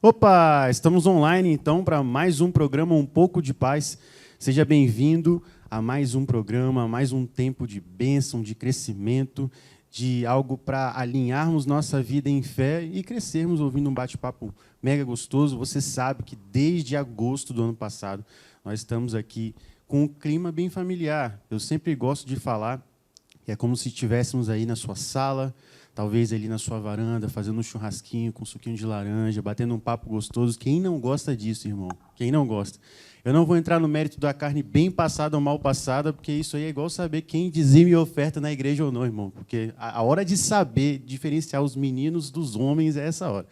Opa, estamos online então para mais um programa Um Pouco de Paz. Seja bem-vindo a mais um programa, a mais um tempo de bênção, de crescimento, de algo para alinharmos nossa vida em fé e crescermos ouvindo um bate-papo mega gostoso. Você sabe que desde agosto do ano passado nós estamos aqui com um clima bem familiar. Eu sempre gosto de falar que é como se estivéssemos aí na sua sala, talvez ali na sua varanda, fazendo um churrasquinho com um suquinho de laranja, batendo um papo gostoso. Quem não gosta disso, irmão? Quem não gosta? Eu não vou entrar no mérito da carne bem passada ou mal passada, porque isso aí é igual saber quem dizima e oferta na igreja ou não, irmão. Porque a hora de saber diferenciar os meninos dos homens é essa hora.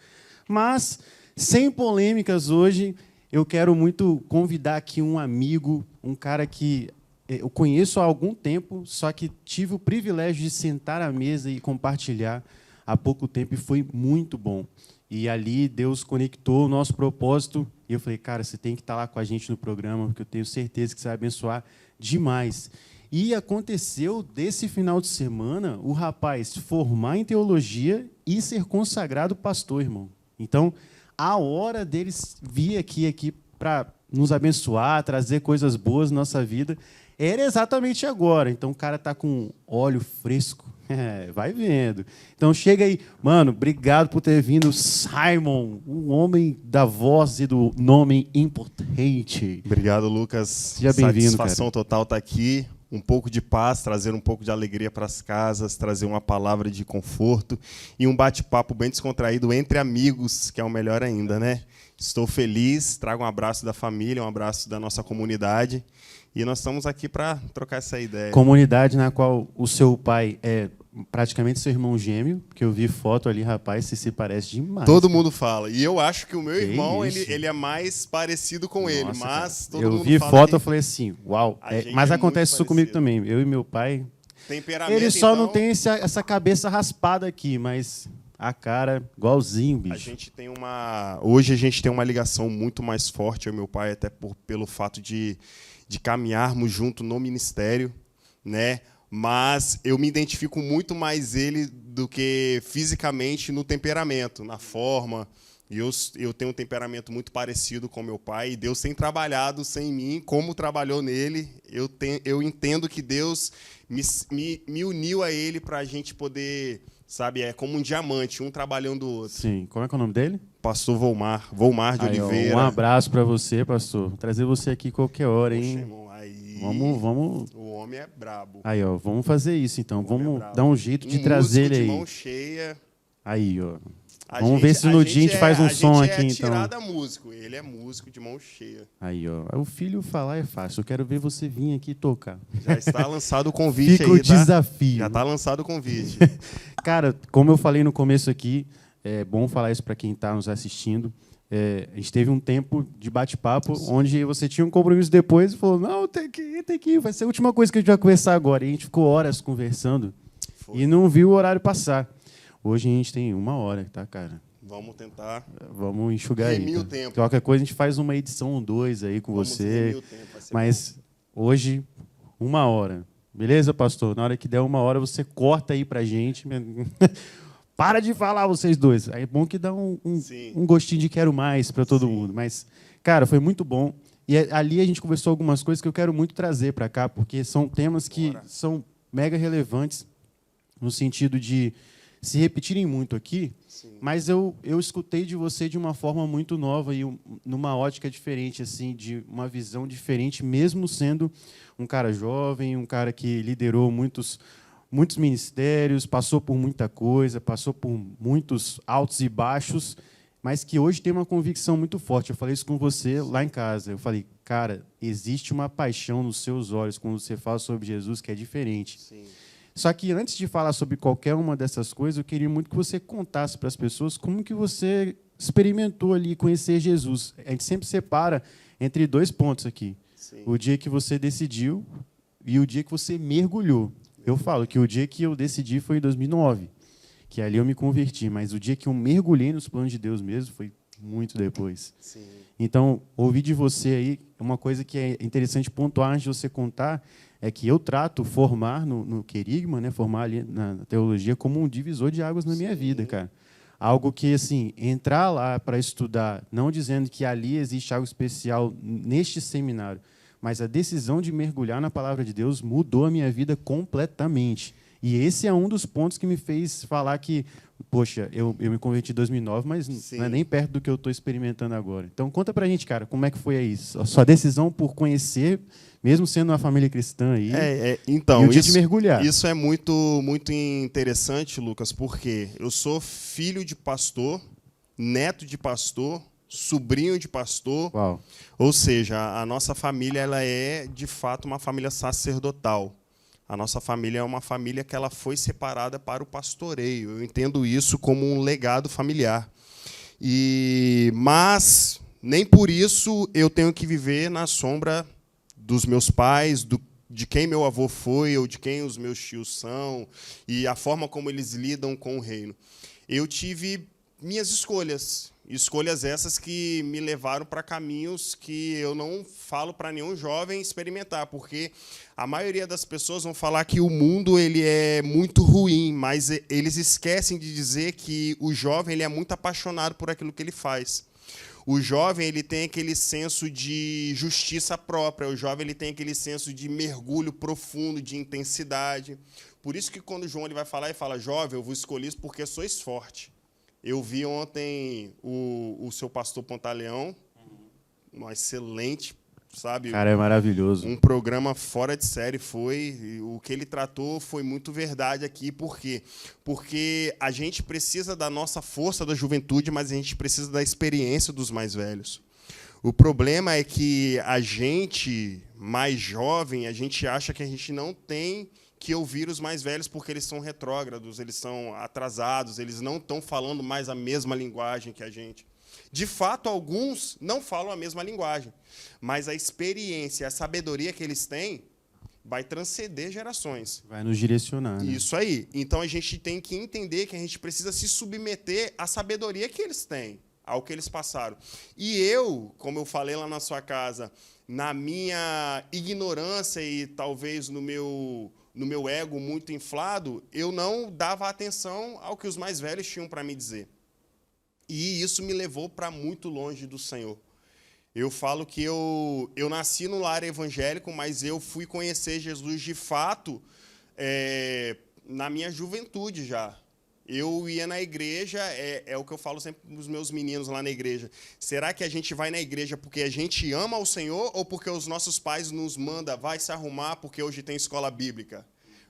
Mas, sem polêmicas hoje, eu quero muito convidar aqui um amigo, um cara que eu conheço há algum tempo, só que tive o privilégio de sentar à mesa e compartilhar há pouco tempo e foi muito bom. E ali Deus conectou o nosso propósito e eu falei, cara, você tem que estar lá com a gente no programa, porque eu tenho certeza que você vai abençoar demais. E aconteceu desse final de semana o rapaz formar em teologia e ser consagrado pastor, irmão. Então, a hora deles vir aqui para nos abençoar, trazer coisas boas na nossa vida, era exatamente agora. Então, o cara está com óleo fresco. Vai vendo. Então, chega aí. Mano, obrigado por ter vindo, Simon, um homem da voz e do nome importante. Obrigado, Lucas. Seja bem-vindo, Satisfação total estar aqui. Um pouco de paz, trazer um pouco de alegria para as casas, trazer uma palavra de conforto e um bate-papo bem descontraído entre amigos, que é o melhor ainda, né? Estou feliz, trago um abraço da família, um abraço da nossa comunidade. E nós estamos aqui para trocar essa ideia. Comunidade na qual o seu pai é praticamente seu irmão gêmeo, porque eu vi foto ali, rapaz, se parece demais. Todo mundo fala. E eu acho que o meu Que irmão, isso? ele é mais parecido com ele, mas todo eu mundo vi fala foto, que eu falei assim, uau. gente Mas é acontece muito isso comigo parecido. também. Eu e meu pai, temperamento, ele só não então, tem essa cabeça raspada aqui, mas a cara igualzinho, bicho. Hoje a gente tem uma ligação muito mais forte, eu e meu pai, até pelo fato de caminharmos junto no ministério, né? Mas eu me identifico muito mais ele do que fisicamente no temperamento, na forma. E eu tenho um temperamento muito parecido com meu pai, e Deus tem trabalhado sem mim, como trabalhou nele. Eu entendo que Deus me uniu a ele para a gente poder, sabe, é como um diamante, um trabalhando o outro. Sim, como é que é o nome dele? Pastor Volmar de Aí, ó, Oliveira. um abraço para você, pastor. Vou trazer você aqui qualquer hora, Poxa, hein? irmão, aí Vamos. o homem é brabo. Aí, ó, vamos fazer isso então. Vamos brabo. dar um jeito de trazer ele músico aí. de mão cheia. Aí, ó. Vamos ver se no dia a gente faz um som aqui, então. Tirada músico, ele é músico de mão cheia. Aí, ó. O filho falar é fácil. Eu quero ver você vir aqui tocar. Já está lançado o convite. Fica aí, o desafio. Já está lançado o convite. Cara, como eu falei no começo aqui, é bom falar isso para quem está nos assistindo. A gente teve um tempo de bate-papo onde você tinha um compromisso depois e falou, não, tem que ir, vai ser a última coisa que a gente vai conversar agora. E a gente ficou horas conversando e não viu o horário passar. Hoje a gente tem 1 hora, tá, cara? Vamos tentar. Vamos enxugar aí. Remir o Tá? tempo. Qualquer coisa a gente faz uma edição 2 aí com Vamos você. remir o tempo, vai ser Mas hoje, 1 hora. Beleza, pastor? Na hora que der 1 hora, você corta aí pra gente. Para de falar, vocês dois. Aí é bom que dá um gostinho de quero mais para todo mundo. Mas, cara, foi muito bom. E ali a gente conversou algumas coisas que eu quero muito trazer para cá, porque são temas que são mega relevantes no sentido de se repetirem muito aqui, mas eu escutei de você de uma forma muito nova e numa ótica diferente, assim, de uma visão diferente, mesmo sendo um cara jovem, um cara que liderou muitos ministérios, passou por muita coisa, passou por muitos altos e baixos, mas que hoje tem uma convicção muito forte. Eu falei isso com você lá em casa. Eu falei, cara, existe uma paixão nos seus olhos quando você fala sobre Jesus que é diferente. Sim. Só que antes de falar sobre qualquer uma dessas coisas, eu queria muito que você contasse para as pessoas como que você experimentou ali conhecer Jesus. A gente sempre separa entre 2 pontos aqui. Sim. O dia que você decidiu e o dia que você mergulhou. Eu falo que o dia que eu decidi foi em 2009, que ali eu me converti, mas o dia que eu mergulhei nos planos de Deus mesmo foi muito depois. Sim. Então, ouvir de você aí, uma coisa que é interessante pontuar antes de você contar, é que eu trato formar no querigma, né, formar ali na teologia, como um divisor de águas na minha vida, cara. algo que, assim, entrar lá para estudar, não dizendo que ali existe algo especial neste seminário, mas a decisão de mergulhar na palavra de Deus mudou a minha vida completamente. E esse é um dos pontos que me fez falar que, poxa, eu me converti em 2009, mas Sim. não é nem perto do que eu estou experimentando agora. Então, conta pra gente, cara, como é que foi isso? A sua decisão por conhecer, mesmo sendo uma família cristã aí, então, e o dia de mergulhar. Isso é muito, muito interessante, Lucas, porque eu sou filho de pastor, neto de pastor, sobrinho de pastor. Uau. Ou seja, a nossa família ela é, de fato, uma família sacerdotal. A nossa família é uma família que ela foi separada para o pastoreio. Eu entendo isso como um legado familiar. Mas nem por isso eu tenho que viver na sombra dos meus pais, de quem meu avô foi ou de quem os meus tios são e a forma como eles lidam com o reino. Eu tive minhas escolhas essas que me levaram para caminhos que eu não falo para nenhum jovem experimentar, porque a maioria das pessoas vão falar que o mundo ele é muito ruim, mas eles esquecem de dizer que o jovem ele é muito apaixonado por aquilo que ele faz. O jovem ele tem aquele senso de justiça própria, o jovem ele tem aquele senso de mergulho profundo, de intensidade. Por isso que quando João ele vai falar, ele fala, jovem, eu vos escolhi porque sois forte. Eu vi ontem o seu pastor Pontaleão, um excelente, sabe? Cara, é maravilhoso. Um programa fora de série foi. O que ele tratou foi muito verdade aqui. Por quê? Porque a gente precisa da nossa força da juventude, mas a gente precisa da experiência dos mais velhos. O problema é que a gente, mais jovem, a gente acha que a gente não tem que ouvir os mais velhos porque eles são retrógrados, eles são atrasados, eles não estão falando mais a mesma linguagem que a gente. De fato, alguns não falam a mesma linguagem, mas a experiência, a sabedoria que eles têm vai transcender gerações. Vai nos direcionar. Né? Isso aí. Então, a gente tem que entender que a gente precisa se submeter à sabedoria que eles têm, ao que eles passaram. E eu, como eu falei lá na sua casa, na minha ignorância e talvez no meu ego muito inflado, eu não dava atenção ao que os mais velhos tinham para me dizer. E isso me levou para muito longe do Senhor. Eu falo que eu nasci no lar evangélico, mas eu fui conhecer Jesus de fato na minha juventude já. Eu ia na igreja, é o que eu falo sempre para os meus meninos lá na igreja. Será que a gente vai na igreja porque a gente ama o Senhor ou porque os nossos pais nos mandam, vai se arrumar porque hoje tem escola bíblica?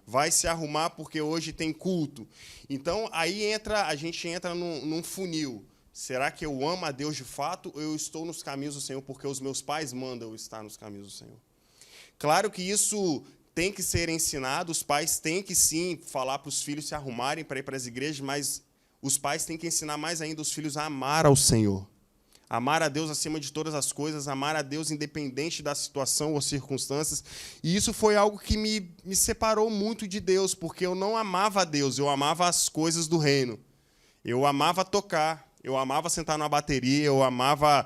Vai se arrumar porque hoje tem culto? Então, aí a gente entra num funil. Será que eu amo a Deus de fato ou eu estou nos caminhos do Senhor porque os meus pais mandam eu estar nos caminhos do Senhor? Claro que isso tem que ser ensinado, os pais têm que, sim, falar para os filhos se arrumarem para ir para as igrejas, mas os pais têm que ensinar mais ainda os filhos a amar ao Senhor. Amar a Deus acima de todas as coisas, amar a Deus independente da situação ou circunstâncias. E isso foi algo que me separou muito de Deus, porque eu não amava a Deus, eu amava as coisas do reino. Eu amava tocar, eu amava sentar numa bateria, eu amava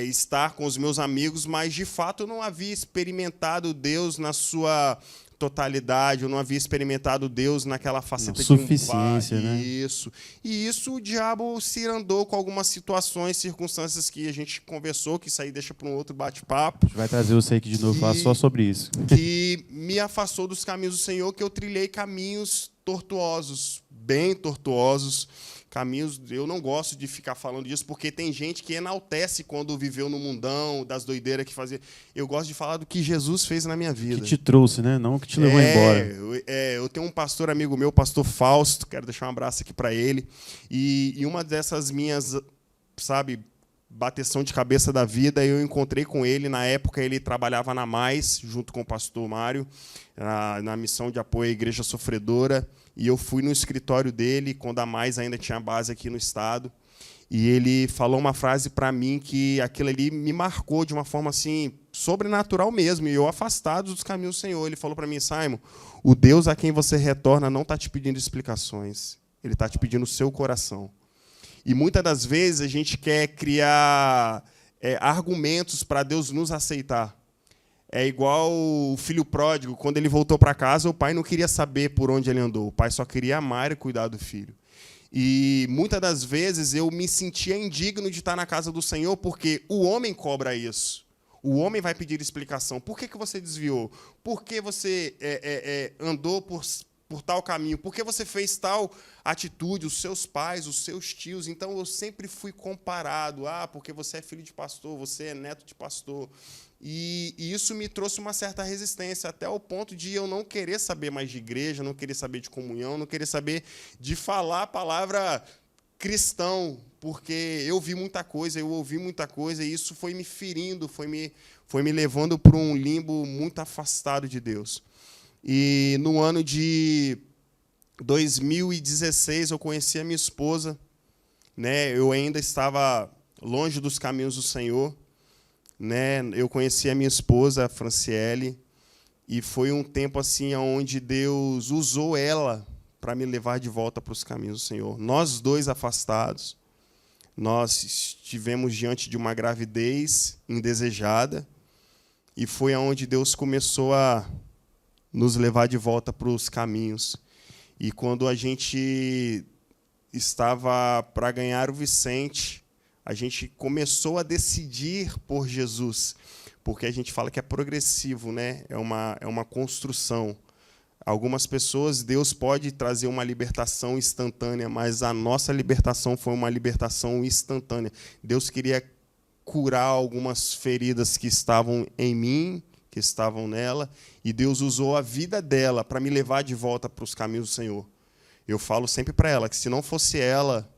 estar com os meus amigos, mas, de fato, eu não havia experimentado Deus na sua totalidade, eu não havia experimentado Deus naquela faceta de um pai. Suficiência, né? Isso. E isso o diabo se andou com algumas situações, circunstâncias que a gente conversou, que isso aí deixa para um outro bate-papo. A gente vai trazer você aqui de novo, falar só sobre isso. Que me afastou dos caminhos do Senhor, que eu trilhei caminhos tortuosos, bem tortuosos. Caminhos, eu não gosto de ficar falando disso, porque tem gente que enaltece quando viveu no mundão, das doideiras que fazia. Eu gosto de falar do que Jesus fez na minha vida. Que te trouxe, né? Não que te levou embora. Eu tenho um pastor amigo meu, pastor Fausto, quero deixar um abraço aqui para ele. E uma dessas minhas, sabe, bateção de cabeça da vida, eu encontrei com ele. Na época, ele trabalhava na Mais, junto com o pastor Mário, na missão de apoio à Igreja Sofredora. E eu fui no escritório dele, quando a Mais ainda tinha base aqui no estado. E ele falou uma frase para mim que aquilo ali me marcou de uma forma assim sobrenatural mesmo. E eu afastado dos caminhos do Senhor. Ele falou para mim, Simon, o Deus a quem você retorna não está te pedindo explicações. Ele está te pedindo o seu coração. E muitas das vezes a gente quer criar argumentos para Deus nos aceitar. É igual o filho pródigo, quando ele voltou para casa, o pai não queria saber por onde ele andou. O pai só queria amar e cuidar do filho. E muitas das vezes eu me sentia indigno de estar na casa do Senhor, porque o homem cobra isso. O homem vai pedir explicação. Por que você desviou? Por que você andou por tal caminho? Por que você fez tal atitude? Os seus pais, os seus tios. Então, eu sempre fui comparado. Porque você é filho de pastor, você é neto de pastor. E isso me trouxe uma certa resistência, até o ponto de eu não querer saber mais de igreja, não querer saber de comunhão, não querer saber de falar a palavra cristão, porque eu vi muita coisa, eu ouvi muita coisa, e isso foi me ferindo, foi me levando para um limbo muito afastado de Deus. E no ano de 2016, eu conheci a minha esposa, né? Eu ainda estava longe dos caminhos do Senhor, né? Eu conheci a minha esposa, a Franciele, e foi um tempo assim onde Deus usou ela para me levar de volta para os caminhos do Senhor. Nós dois afastados, nós estivemos diante de uma gravidez indesejada, e foi aonde Deus começou a nos levar de volta para os caminhos. E quando a gente estava para ganhar o Vicente, a gente começou a decidir por Jesus, porque a gente fala que é progressivo, né? É uma construção. Algumas pessoas, Deus pode trazer uma libertação instantânea, mas a nossa libertação foi uma libertação instantânea. Deus queria curar algumas feridas que estavam em mim, que estavam nela, e Deus usou a vida dela para me levar de volta para os caminhos do Senhor. Eu falo sempre para ela que, se não fosse ela,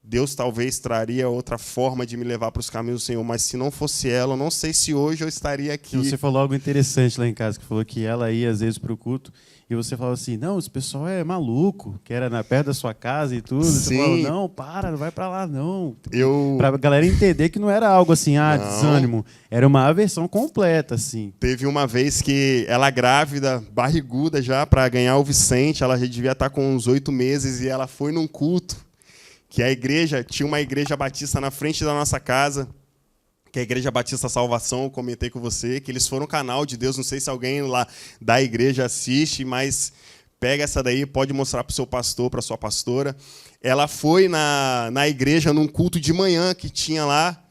Deus talvez traria outra forma de me levar para os caminhos do Senhor, mas se não fosse ela, eu não sei se hoje eu estaria aqui. Você falou algo interessante lá em casa, que falou que ela ia às vezes para o culto, e você falava assim, não, esse pessoal é maluco, que era perto da sua casa e tudo. Sim. Você falou, não vai para lá, não. Para a galera entender que não era algo assim, desânimo, era uma aversão completa, assim. Teve uma vez que ela grávida, barriguda já, para ganhar o Vicente, ela já devia estar com uns 8 meses, e ela foi num culto, que a igreja, tinha uma igreja batista na frente da nossa casa, que é a Igreja Batista Salvação, eu comentei com você, que eles foram um canal de Deus, não sei se alguém lá da igreja assiste, mas pega essa daí, pode mostrar para o seu pastor, para a sua pastora. Ela foi na igreja, num culto de manhã que tinha lá,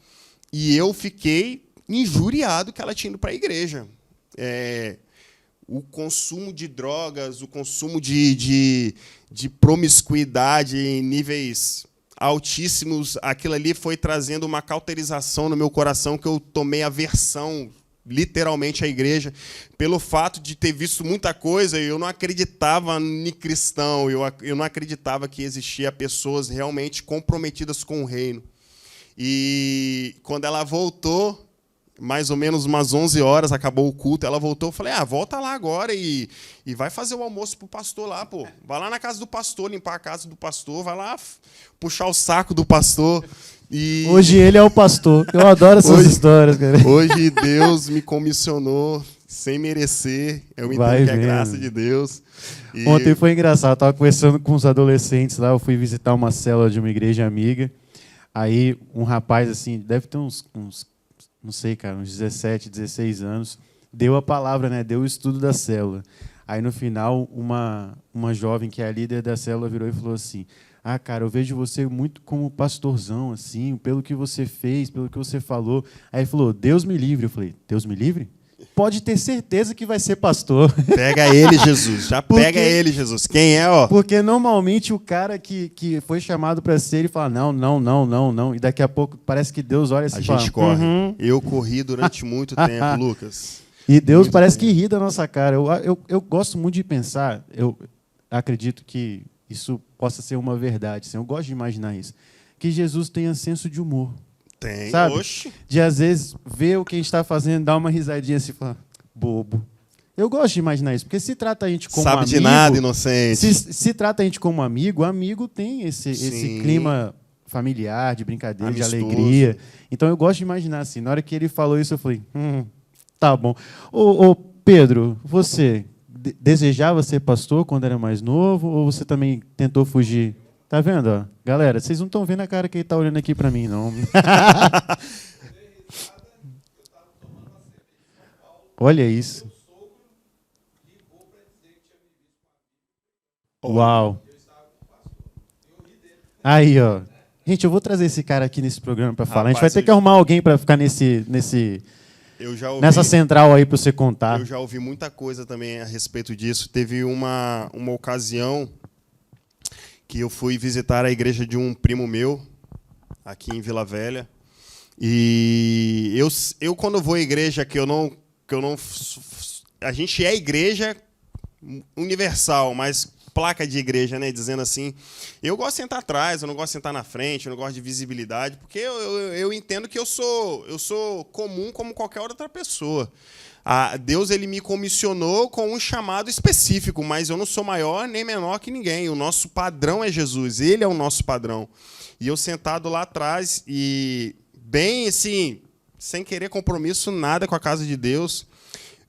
e eu fiquei injuriado que ela tinha ido para a igreja. O consumo de drogas, o consumo de promiscuidade em níveis altíssimos, aquilo ali foi trazendo uma cauterização no meu coração, que eu tomei aversão, literalmente, à igreja, pelo fato de ter visto muita coisa, e eu não acreditava em cristão, eu não acreditava que existia pessoas realmente comprometidas com o reino. E quando ela voltou, mais ou menos umas 11 horas, acabou o culto, ela voltou, eu falei, volta lá agora e vai fazer o almoço pro pastor lá, pô. Vai lá na casa do pastor, limpar a casa do pastor, vai lá puxar o saco do pastor. E hoje ele é o pastor. Eu adoro essas histórias, cara. Hoje Deus me comissionou sem merecer, eu entendo que é graça de Deus. E ontem foi engraçado, eu estava conversando com os adolescentes lá, eu fui visitar uma célula de uma igreja amiga, aí um rapaz, assim, deve ter uns não sei, cara, uns 17, 16 anos, deu a palavra, né? Deu o estudo da célula. Aí, no final, uma jovem que é a líder da célula virou e falou assim, cara, eu vejo você muito como pastorzão, assim, pelo que você fez, pelo que você falou. Aí ele falou, Deus me livre. Eu falei, Deus me livre? Pode ter certeza que vai ser pastor. Pega ele, Jesus. Pega ele, Jesus. Quem é, ó? Porque normalmente o cara que foi chamado para ser, ele fala, não. E daqui a pouco parece que Deus olha assim e fala... A gente corre. Eu corri durante muito tempo, Lucas. E Deus parece que ri da nossa cara. Eu gosto muito de pensar, eu acredito que isso possa ser uma verdade. Assim, eu gosto de imaginar isso. Que Jesus tenha senso de humor. Tem, sabe? Oxe. De, às vezes, ver o que a gente está fazendo, dar uma risadinha assim e falar, bobo. Eu gosto de imaginar isso, porque se trata a gente como amigo... Sabe de nada, inocente. Se trata a gente como amigo tem esse clima familiar, de brincadeira, amistoso, de alegria. Então, eu gosto de imaginar assim. Na hora que ele falou isso, eu falei, tá bom. Ô Pedro, você desejava ser pastor quando era mais novo, ou você também tentou fugir? Tá vendo? Ó? Galera, vocês não estão vendo a cara que ele está olhando aqui para mim, não. Olha isso. Uau. Aí, ó. Gente, eu vou trazer esse cara aqui nesse programa para falar. A gente vai Rapaz, ter que arrumar alguém para ficar nessa central aí para você contar. Eu já ouvi muita coisa também a respeito disso. Teve uma ocasião que eu fui visitar a igreja de um primo meu, aqui em Vila Velha. E eu quando vou à igreja a gente é igreja universal, mas placa de igreja, né, dizendo assim, eu gosto de sentar atrás, eu não gosto de sentar na frente, eu não gosto de visibilidade, porque eu entendo que eu sou comum como qualquer outra pessoa. Deus ele me comissionou com um chamado específico, mas eu não sou maior nem menor que ninguém. O nosso padrão é Jesus, ele é o nosso padrão. E eu sentado lá atrás e bem assim, sem querer compromisso nada com a casa de Deus,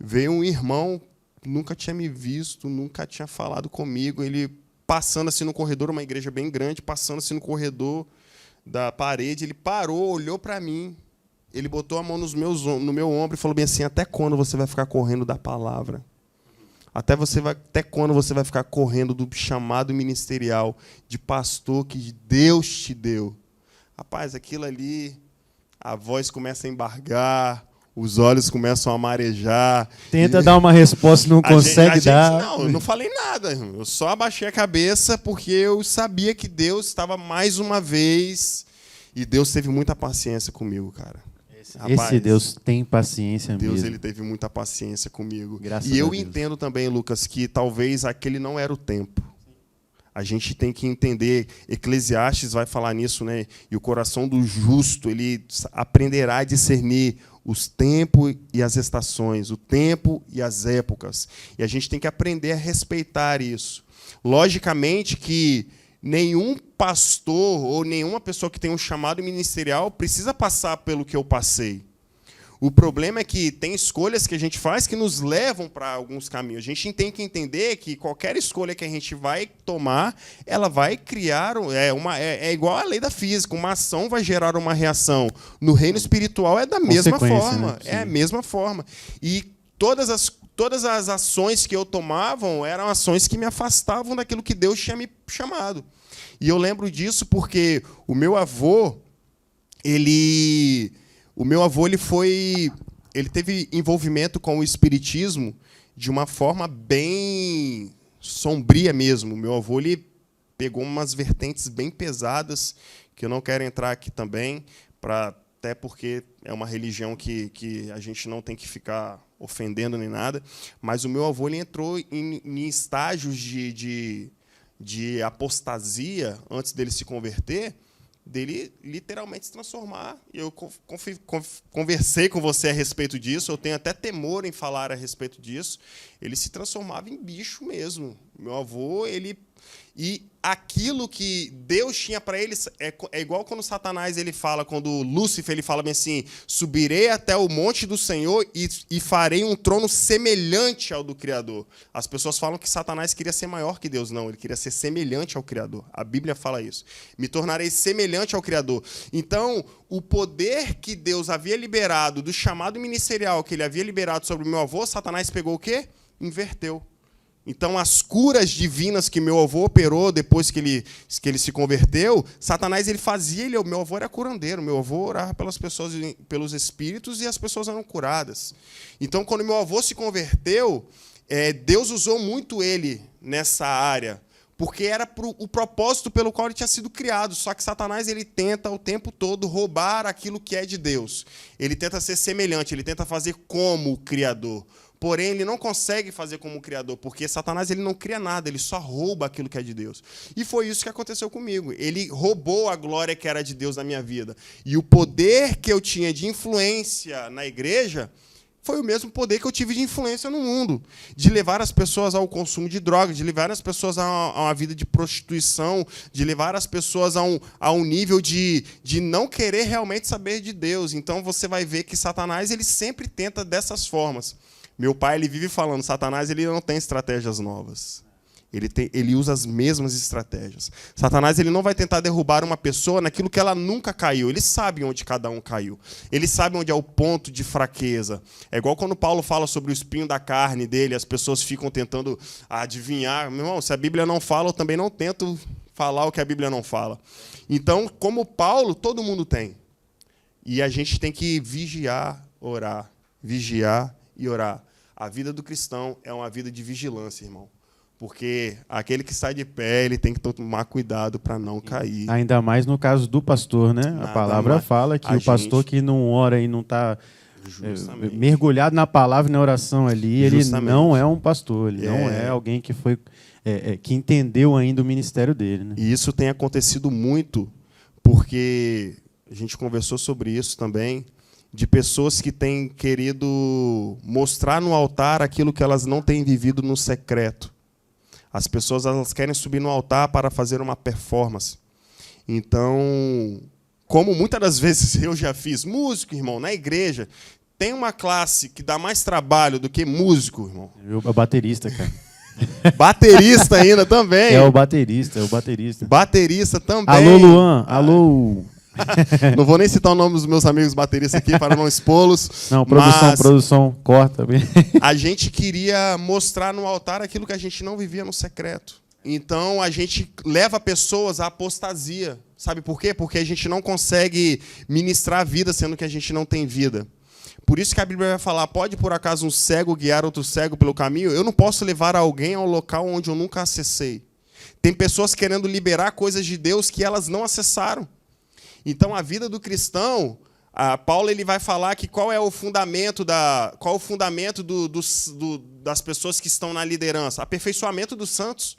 veio um irmão, nunca tinha me visto, nunca tinha falado comigo, ele passando assim no corredor, uma igreja bem grande, passando assim no corredor da parede, ele parou, olhou para mim, ele botou a mão no meu ombro e falou bem assim, até quando você vai ficar correndo da palavra? Até quando você vai ficar correndo do chamado ministerial de pastor que Deus te deu? Rapaz, aquilo ali, a voz começa a embargar, os olhos começam a marejar. Tenta dar uma resposta, não consegue dar. Não, eu não falei nada. Eu só abaixei a cabeça porque eu sabia que Deus estava mais uma vez. E Deus teve muita paciência comigo, cara. Esse Deus tem paciência mesmo. Deus ele teve muita paciência comigo. Graças e a eu Deus. entendo também, Lucas, que talvez aquele não era o tempo. A gente tem que entender, Eclesiastes vai falar nisso, né? E o coração do justo, ele aprenderá a discernir os tempos e as estações, o tempo e as épocas. E a gente tem que aprender a respeitar isso. Logicamente que nenhum pastor ou nenhuma pessoa que tem um chamado ministerial precisa passar pelo que eu passei. O problema é que tem escolhas que a gente faz que nos levam para alguns caminhos. A gente tem que entender que qualquer escolha que a gente vai tomar, ela vai criar... É igual a lei da física. Uma ação vai gerar uma reação. No reino espiritual é da mesma forma. Né? É a mesma forma. E todas as ações que eu tomava eram ações que me afastavam daquilo que Deus tinha me chamado. E eu lembro disso porque o meu avô, ele teve envolvimento com o espiritismo de uma forma bem sombria mesmo. O meu avô ele pegou umas vertentes bem pesadas, que eu não quero entrar aqui também, até porque é uma religião que a gente não tem que ficar ofendendo nem nada. Mas o meu avô ele entrou em estágios de apostasia antes dele se converter, dele literalmente se transformar. Eu conversei com você a respeito disso, eu tenho até temor em falar a respeito disso. Ele se transformava em bicho mesmo. Meu avô, e aquilo que Deus tinha para ele é igual quando Satanás ele fala, quando Lúcifer ele fala bem assim, subirei até o monte do Senhor e farei um trono semelhante ao do Criador. As pessoas falam que Satanás queria ser maior que Deus. Não, ele queria ser semelhante ao Criador. A Bíblia fala isso. Me tornarei semelhante ao Criador. Então, o poder que Deus havia liberado, do chamado ministerial que ele havia liberado sobre o meu avô, Satanás pegou o quê? Inverteu. Então, as curas divinas que meu avô operou depois que ele se converteu, Satanás ele fazia, meu avô era curandeiro, meu avô orava pelas pessoas, pelos espíritos, e as pessoas eram curadas. Então, quando meu avô se converteu, Deus usou muito ele nessa área, porque era o propósito pelo qual ele tinha sido criado. Só que Satanás ele tenta o tempo todo roubar aquilo que é de Deus. Ele tenta ser semelhante, ele tenta fazer como o Criador. Porém, ele não consegue fazer como o Criador, porque Satanás ele não cria nada, ele só rouba aquilo que é de Deus. E foi isso que aconteceu comigo. Ele roubou a glória que era de Deus na minha vida. E o poder que eu tinha de influência na igreja foi o mesmo poder que eu tive de influência no mundo, de levar as pessoas ao consumo de drogas, de levar as pessoas a uma vida de prostituição, de levar as pessoas a um nível de não querer realmente saber de Deus. Então, você vai ver que Satanás ele sempre tenta dessas formas. Meu pai ele vive falando, Satanás ele não tem estratégias novas. Ele usa as mesmas estratégias. Satanás ele não vai tentar derrubar uma pessoa naquilo que ela nunca caiu. Ele sabe onde cada um caiu. Ele sabe onde é o ponto de fraqueza. É igual quando Paulo fala sobre o espinho da carne dele, as pessoas ficam tentando adivinhar. Meu irmão, se a Bíblia não fala, eu também não tento falar o que a Bíblia não fala. Então, como Paulo, todo mundo tem. E a gente tem que vigiar, orar. Vigiar e orar. A vida do cristão é uma vida de vigilância, irmão. Porque aquele que sai de pé, ele tem que tomar cuidado para não cair. Ainda mais no caso do pastor, né? Nada a palavra mais. fala que o pastor que não ora e não está Justamente. mergulhado na palavra e na oração ali, Justamente. ele não é um pastor, ele não é alguém que foi que entendeu ainda o ministério dele. Né? E isso tem acontecido muito, porque a gente conversou sobre isso também, de pessoas que têm querido mostrar no altar aquilo que elas não têm vivido no secreto. As pessoas elas querem subir no altar para fazer uma performance. Então, como muitas das vezes eu já fiz, músico, irmão, na igreja, tem uma classe que dá mais trabalho do que músico, irmão. É o baterista, cara. Baterista ainda também. É o baterista. Baterista também. Alô, Luan. Alô. Não vou nem citar o nome dos meus amigos bateristas aqui para não expô-los. Não, produção, corta. A gente queria mostrar no altar aquilo que a gente não vivia no secreto. Então, a gente leva pessoas à apostasia. Sabe por quê? Porque a gente não consegue ministrar a vida, sendo que a gente não tem vida. Por isso que a Bíblia vai falar, pode por acaso um cego guiar outro cego pelo caminho? Eu não posso levar alguém ao local onde eu nunca acessei. Tem pessoas querendo liberar coisas de Deus que elas não acessaram. Então, a vida do cristão, Paulo ele vai falar que qual é o fundamento das pessoas que estão na liderança? Aperfeiçoamento dos santos.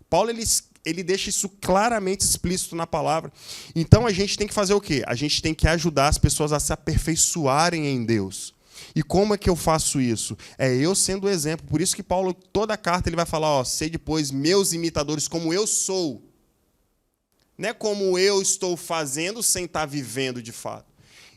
Paulo ele deixa isso claramente explícito na palavra. Então, a gente tem que fazer o quê? A gente tem que ajudar as pessoas a se aperfeiçoarem em Deus. E como é que eu faço isso? É eu sendo o exemplo. Por isso que Paulo, toda a carta, ele vai falar, sede, pois, meus imitadores, como eu sou. Não é como eu estou fazendo sem estar vivendo de fato.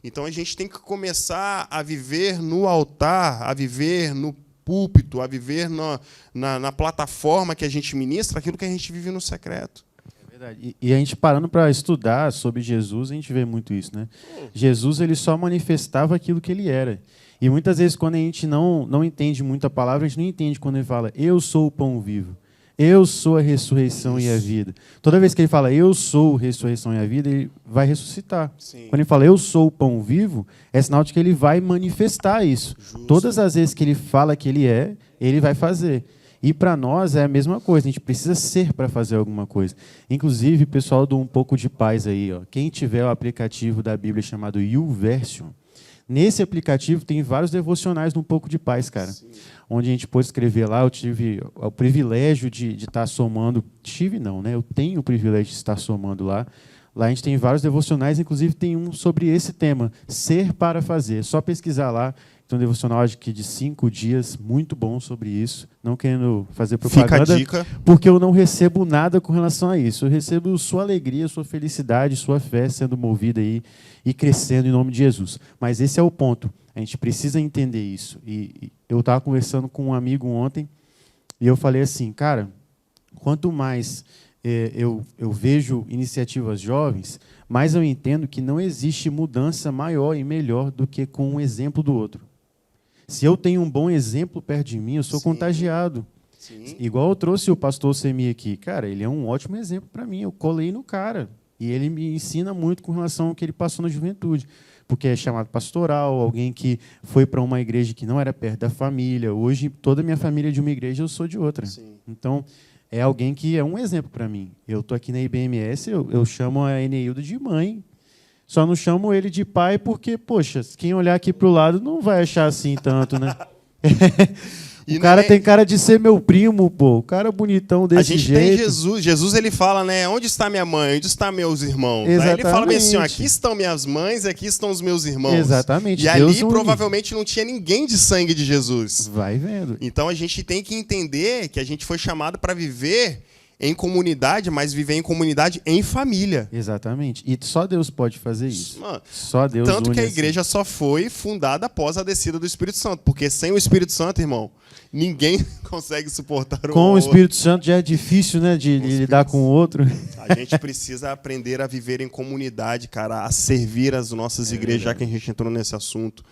Então, a gente tem que começar a viver no altar, a viver no púlpito, a viver na plataforma que a gente ministra, aquilo que a gente vive no secreto. É verdade. E a gente parando para estudar sobre Jesus, a gente vê muito isso, né? Jesus ele só manifestava aquilo que ele era. E muitas vezes, quando a gente não entende muito a palavra, a gente não entende quando ele fala, eu sou o pão vivo. Eu sou a ressurreição e a vida. Toda vez que ele fala, eu sou a ressurreição e a vida, ele vai ressuscitar. Sim. Quando ele fala, eu sou o pão vivo, é sinal de que ele vai manifestar isso. Justo. Todas as vezes que ele fala que ele vai fazer. E para nós é a mesma coisa, a gente precisa ser para fazer alguma coisa. Inclusive, pessoal do Um Pouco de Paz aí, ó, quem tiver o aplicativo da Bíblia chamado YouVersion, nesse aplicativo tem vários devocionais do Um Pouco de Paz, cara. Sim. Onde a gente pôde escrever lá, eu tive o privilégio de estar somando. Tive não, né? Eu tenho o privilégio de estar somando lá. Lá a gente tem vários devocionais, inclusive tem um sobre esse tema, ser para fazer. É só pesquisar lá. Tem um devocional de 5 dias, muito bom sobre isso. Não querendo fazer propaganda, fica a dica. Porque eu não recebo nada com relação a isso. Eu recebo sua alegria, sua felicidade, sua fé sendo movida aí e crescendo em nome de Jesus. Mas esse é o ponto. A gente precisa entender isso. E eu estava conversando com um amigo ontem e eu falei assim, cara, quanto mais eu vejo iniciativas jovens, mais eu entendo que não existe mudança maior e melhor do que com um exemplo do outro. Se eu tenho um bom exemplo perto de mim, eu sou contagiado. Sim. Igual eu trouxe o pastor Semi aqui. Cara, ele é um ótimo exemplo para mim. Eu colei no cara. E ele me ensina muito com relação ao que ele passou na juventude. Porque é chamado pastoral, alguém que foi para uma igreja que não era perto da família. Hoje, toda a minha família é de uma igreja, eu sou de outra. Sim. Então, é alguém que é um exemplo para mim. Eu estou aqui na IBMS, eu chamo a Eneildo de mãe. Só não chamo ele de pai porque, poxa, quem olhar aqui para o lado não vai achar assim tanto, né? O cara tem cara de ser meu primo, pô. O cara bonitão desse jeito. A gente tem Jesus. Jesus, ele fala, né? Onde está minha mãe? Onde estão meus irmãos? Exatamente. Aí ele fala bem assim, aqui estão minhas mães, aqui estão os meus irmãos. Exatamente. E ali provavelmente não tinha ninguém de sangue de Jesus. Vai vendo. Então a gente tem que entender que a gente foi chamado para viver em comunidade, mas viver em comunidade em família. Exatamente. E só Deus pode fazer isso. Mano, só Deus. Tanto que a igreja só foi fundada após a descida do Espírito Santo. Porque sem o Espírito Santo, irmão, ninguém consegue suportar o Com o Espírito Santo já é difícil, né, de lidar com o outro. A gente precisa aprender a viver em comunidade, cara, a servir as nossas igrejas, já que a gente entrou nesse assunto.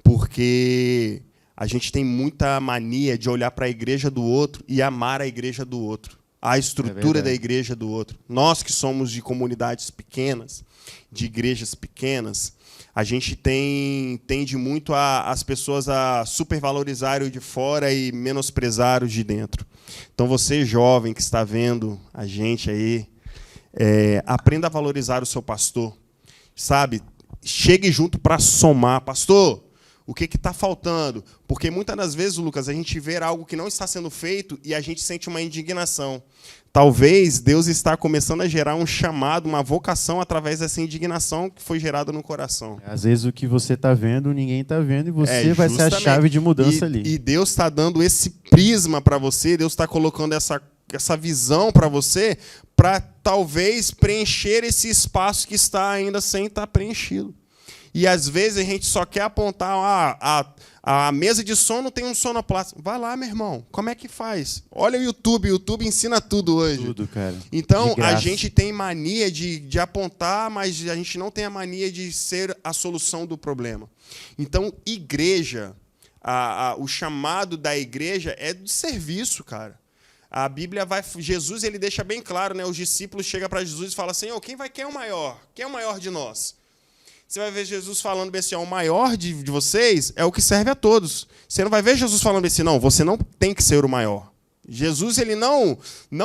Porque a gente tem muita mania de olhar para a igreja do outro e amar a igreja do outro. a estrutura da igreja do outro. Nós que somos de comunidades pequenas, de igrejas pequenas, a gente tende muito as pessoas a supervalorizar o de fora e menosprezar o de dentro. Então, você, jovem, que está vendo a gente aí, aprenda a valorizar o seu pastor. Sabe? Chegue junto para somar. Pastor, o que está faltando? Porque muitas das vezes, Lucas, a gente vê algo que não está sendo feito e a gente sente uma indignação. Talvez Deus está começando a gerar um chamado, uma vocação através dessa indignação que foi gerada no coração. Às vezes o que você está vendo, ninguém está vendo, e você vai ser a chave de mudança ali. E Deus está dando esse prisma para você, Deus está colocando essa visão para você, para talvez preencher esse espaço que está ainda sem estar preenchido. E às vezes a gente só quer apontar, a mesa de som não tem um sonoplasta. Vai lá, meu irmão, como é que faz? Olha o YouTube ensina tudo hoje. Tudo, cara. Então, a gente tem mania de apontar, mas a gente não tem a mania de ser a solução do problema. Então, igreja, o chamado da igreja é de serviço, cara. A Bíblia Jesus ele deixa bem claro, né? Os discípulos chegam para Jesus e falam assim, quem é o maior? Quem é o maior de nós? Você vai ver Jesus falando bem assim, o maior de vocês é o que serve a todos. Você não vai ver Jesus falando bem assim, não, você não tem que ser o maior. Jesus ele não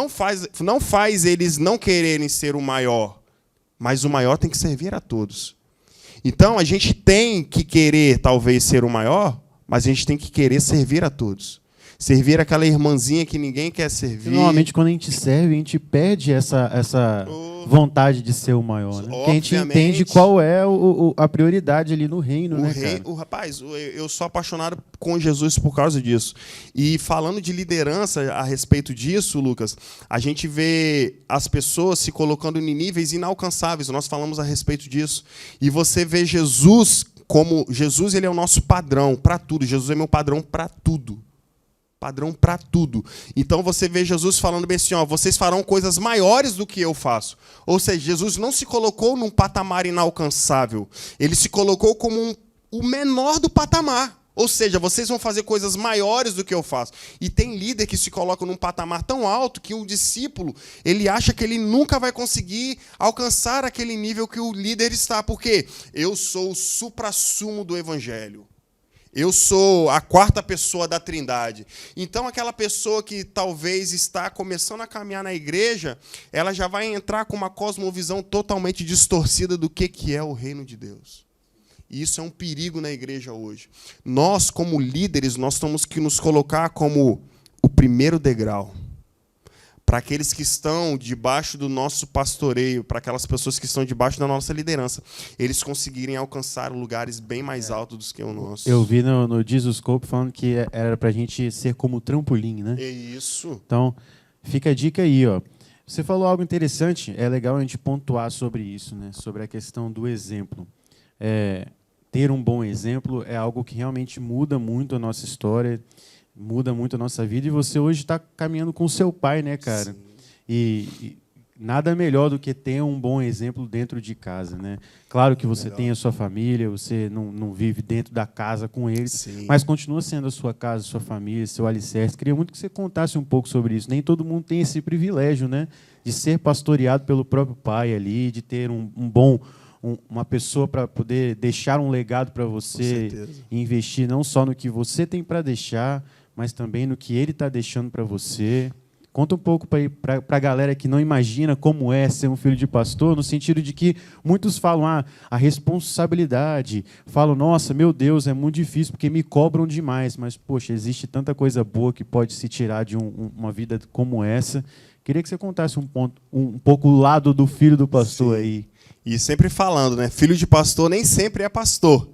faz eles não quererem ser o maior, mas o maior tem que servir a todos. Então, a gente tem que querer, talvez, ser o maior, mas a gente tem que querer servir a todos. Servir aquela irmãzinha que ninguém quer servir. Normalmente, quando a gente serve, a gente perde essa vontade de ser o maior. Né? Porque a gente entende qual é a prioridade ali no reino. Rapaz, eu sou apaixonado com Jesus por causa disso. E falando de liderança a respeito disso, Lucas, a gente vê as pessoas se colocando em níveis inalcançáveis. Nós falamos a respeito disso. E você vê Jesus como... Jesus ele é o nosso padrão para tudo. Jesus é meu padrão para tudo. Padrão para tudo. Então você vê Jesus falando bem assim, vocês farão coisas maiores do que eu faço. Ou seja, Jesus não se colocou num patamar inalcançável. Ele se colocou como o menor do patamar. Ou seja, vocês vão fazer coisas maiores do que eu faço. E tem líder que se coloca num patamar tão alto que o discípulo, ele acha que ele nunca vai conseguir alcançar aquele nível que o líder está. Porque eu sou o suprassumo do evangelho. Eu sou a quarta pessoa da Trindade. Então, aquela pessoa que talvez está começando a caminhar na igreja, ela já vai entrar com uma cosmovisão totalmente distorcida do que é o reino de Deus. E isso é um perigo na igreja hoje. Nós, como líderes, nós temos que nos colocar como o primeiro degrau. Para aqueles que estão debaixo do nosso pastoreio, para aquelas pessoas que estão debaixo da nossa liderança, eles conseguirem alcançar lugares bem mais altos do que o nosso. Eu vi no Jesus Scope falando que era para a gente ser como trampolim, né? É isso. Então, fica a dica aí, ó. Você falou algo interessante, é legal a gente pontuar sobre isso, né? Sobre a questão do exemplo. Ter um bom exemplo é algo que realmente muda muito a nossa história, muda muito a nossa vida, e você hoje está caminhando com o seu pai, né, cara? E nada melhor do que ter um bom exemplo dentro de casa, né? Claro que você tem a sua família, você não vive dentro da casa com eles, mas continua sendo a sua casa, a sua família, seu alicerce. Queria muito que você contasse um pouco sobre isso. Nem todo mundo tem esse privilégio, né? De ser pastoreado pelo próprio pai ali, de ter uma pessoa para poder deixar um legado para você e investir não só no que você tem para deixar, mas também no que ele está deixando para você. Conta um pouco para a galera que não imagina como é ser um filho de pastor, no sentido de que muitos falam a responsabilidade, falam, nossa, meu Deus, é muito difícil porque me cobram demais, mas, poxa, existe tanta coisa boa que pode se tirar de uma vida como essa. Queria que você contasse um pouco o lado do filho do pastor aí. E sempre falando, né? Filho de pastor nem sempre é pastor.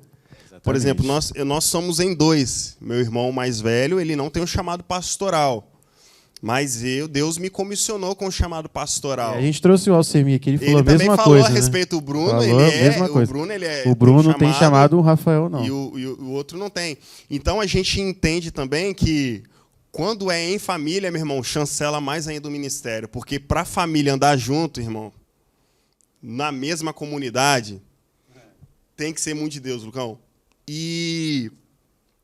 Por exemplo, nós somos em dois. Meu irmão mais velho, ele não tem um chamado pastoral. Mas Deus me comissionou com o chamado pastoral. A gente trouxe o Alcemir aqui, ele falou a mesma coisa. Ele também falou a respeito do Bruno. O Bruno não tem chamado, o Rafael não. E o outro não tem. Então a gente entende também que quando é em família, meu irmão, chancela mais ainda o ministério. Porque para a família andar junto, irmão, na mesma comunidade, tem que ser muito de Deus, Lucão. E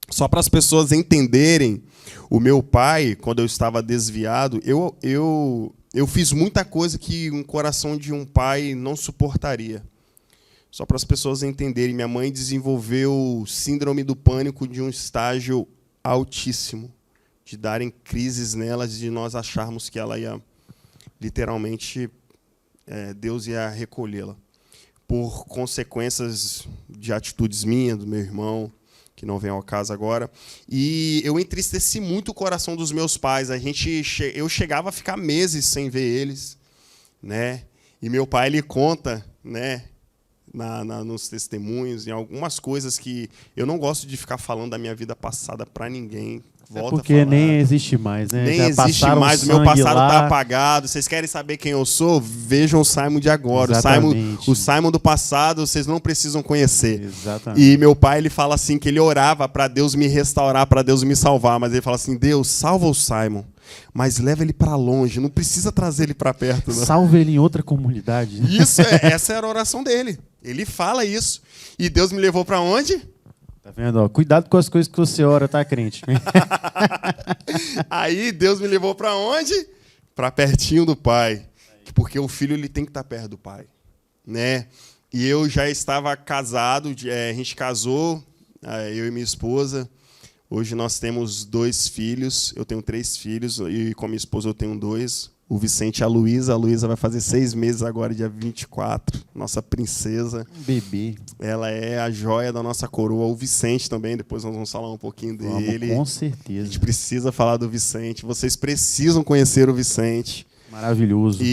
Só para as pessoas entenderem, o meu pai, quando eu estava desviado, eu fiz muita coisa que um coração de um pai não suportaria. Só para as pessoas entenderem, minha mãe desenvolveu síndrome do pânico de um estágio altíssimo, de darem crises nelas, de nós acharmos que ela ia, literalmente, Deus ia recolhê-la. Por consequências de atitudes minhas, do meu irmão, que não vem ao caso agora. E eu entristeci muito o coração dos meus pais. Eu chegava a ficar meses sem ver eles, né? E meu pai, ele conta, né, nos testemunhos, em algumas coisas que eu não gosto de ficar falando da minha vida passada para ninguém. Volta porque a falar. nem existe mais, né? Nem Já existe mais, o meu sangue passado lá. está apagado. Vocês querem saber quem eu sou? Vejam o Simon de agora. Exatamente. O Simon do passado, vocês não precisam conhecer. Exatamente. E meu pai, ele fala assim, que ele orava para Deus me restaurar, para Deus me salvar. Mas ele fala assim, Deus, salva o Simon, mas leva ele para longe. Não precisa trazer ele para perto. Não. Salva ele em outra comunidade. Essa era a oração dele. Ele fala isso. E Deus me levou para onde? Tá vendo? Ó, cuidado com as coisas que você ora, tá, crente? Aí Deus me levou para onde? Para pertinho do pai. Porque o filho, ele tem que estar perto do pai, né? E eu já estava casado, a gente casou, eu e minha esposa. Hoje nós temos 2 filhos, eu tenho 3 filhos, e com a minha esposa eu tenho 2. O Vicente e a Luísa. A Luísa vai fazer 6 meses agora, dia 24. Nossa princesa. Um bebê. Ela é a joia da nossa coroa. O Vicente também, depois nós vamos falar um pouquinho dele. Com A certeza. gente precisa falar do Vicente. Vocês precisam conhecer o Vicente. Maravilhoso.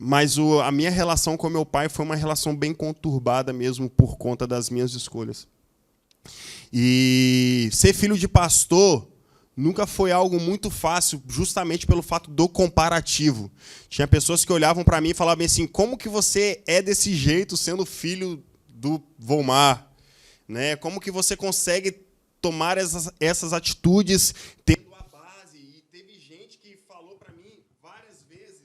Mas a minha relação com meu pai foi uma relação bem conturbada mesmo por conta das minhas escolhas. E ser filho de pastor nunca foi algo muito fácil, justamente pelo fato do comparativo. Tinha pessoas que olhavam para mim e falavam assim, como que você é desse jeito sendo filho do Volmar? Né? Como que você consegue tomar essas atitudes tendo a base? E teve gente que falou para mim várias vezes...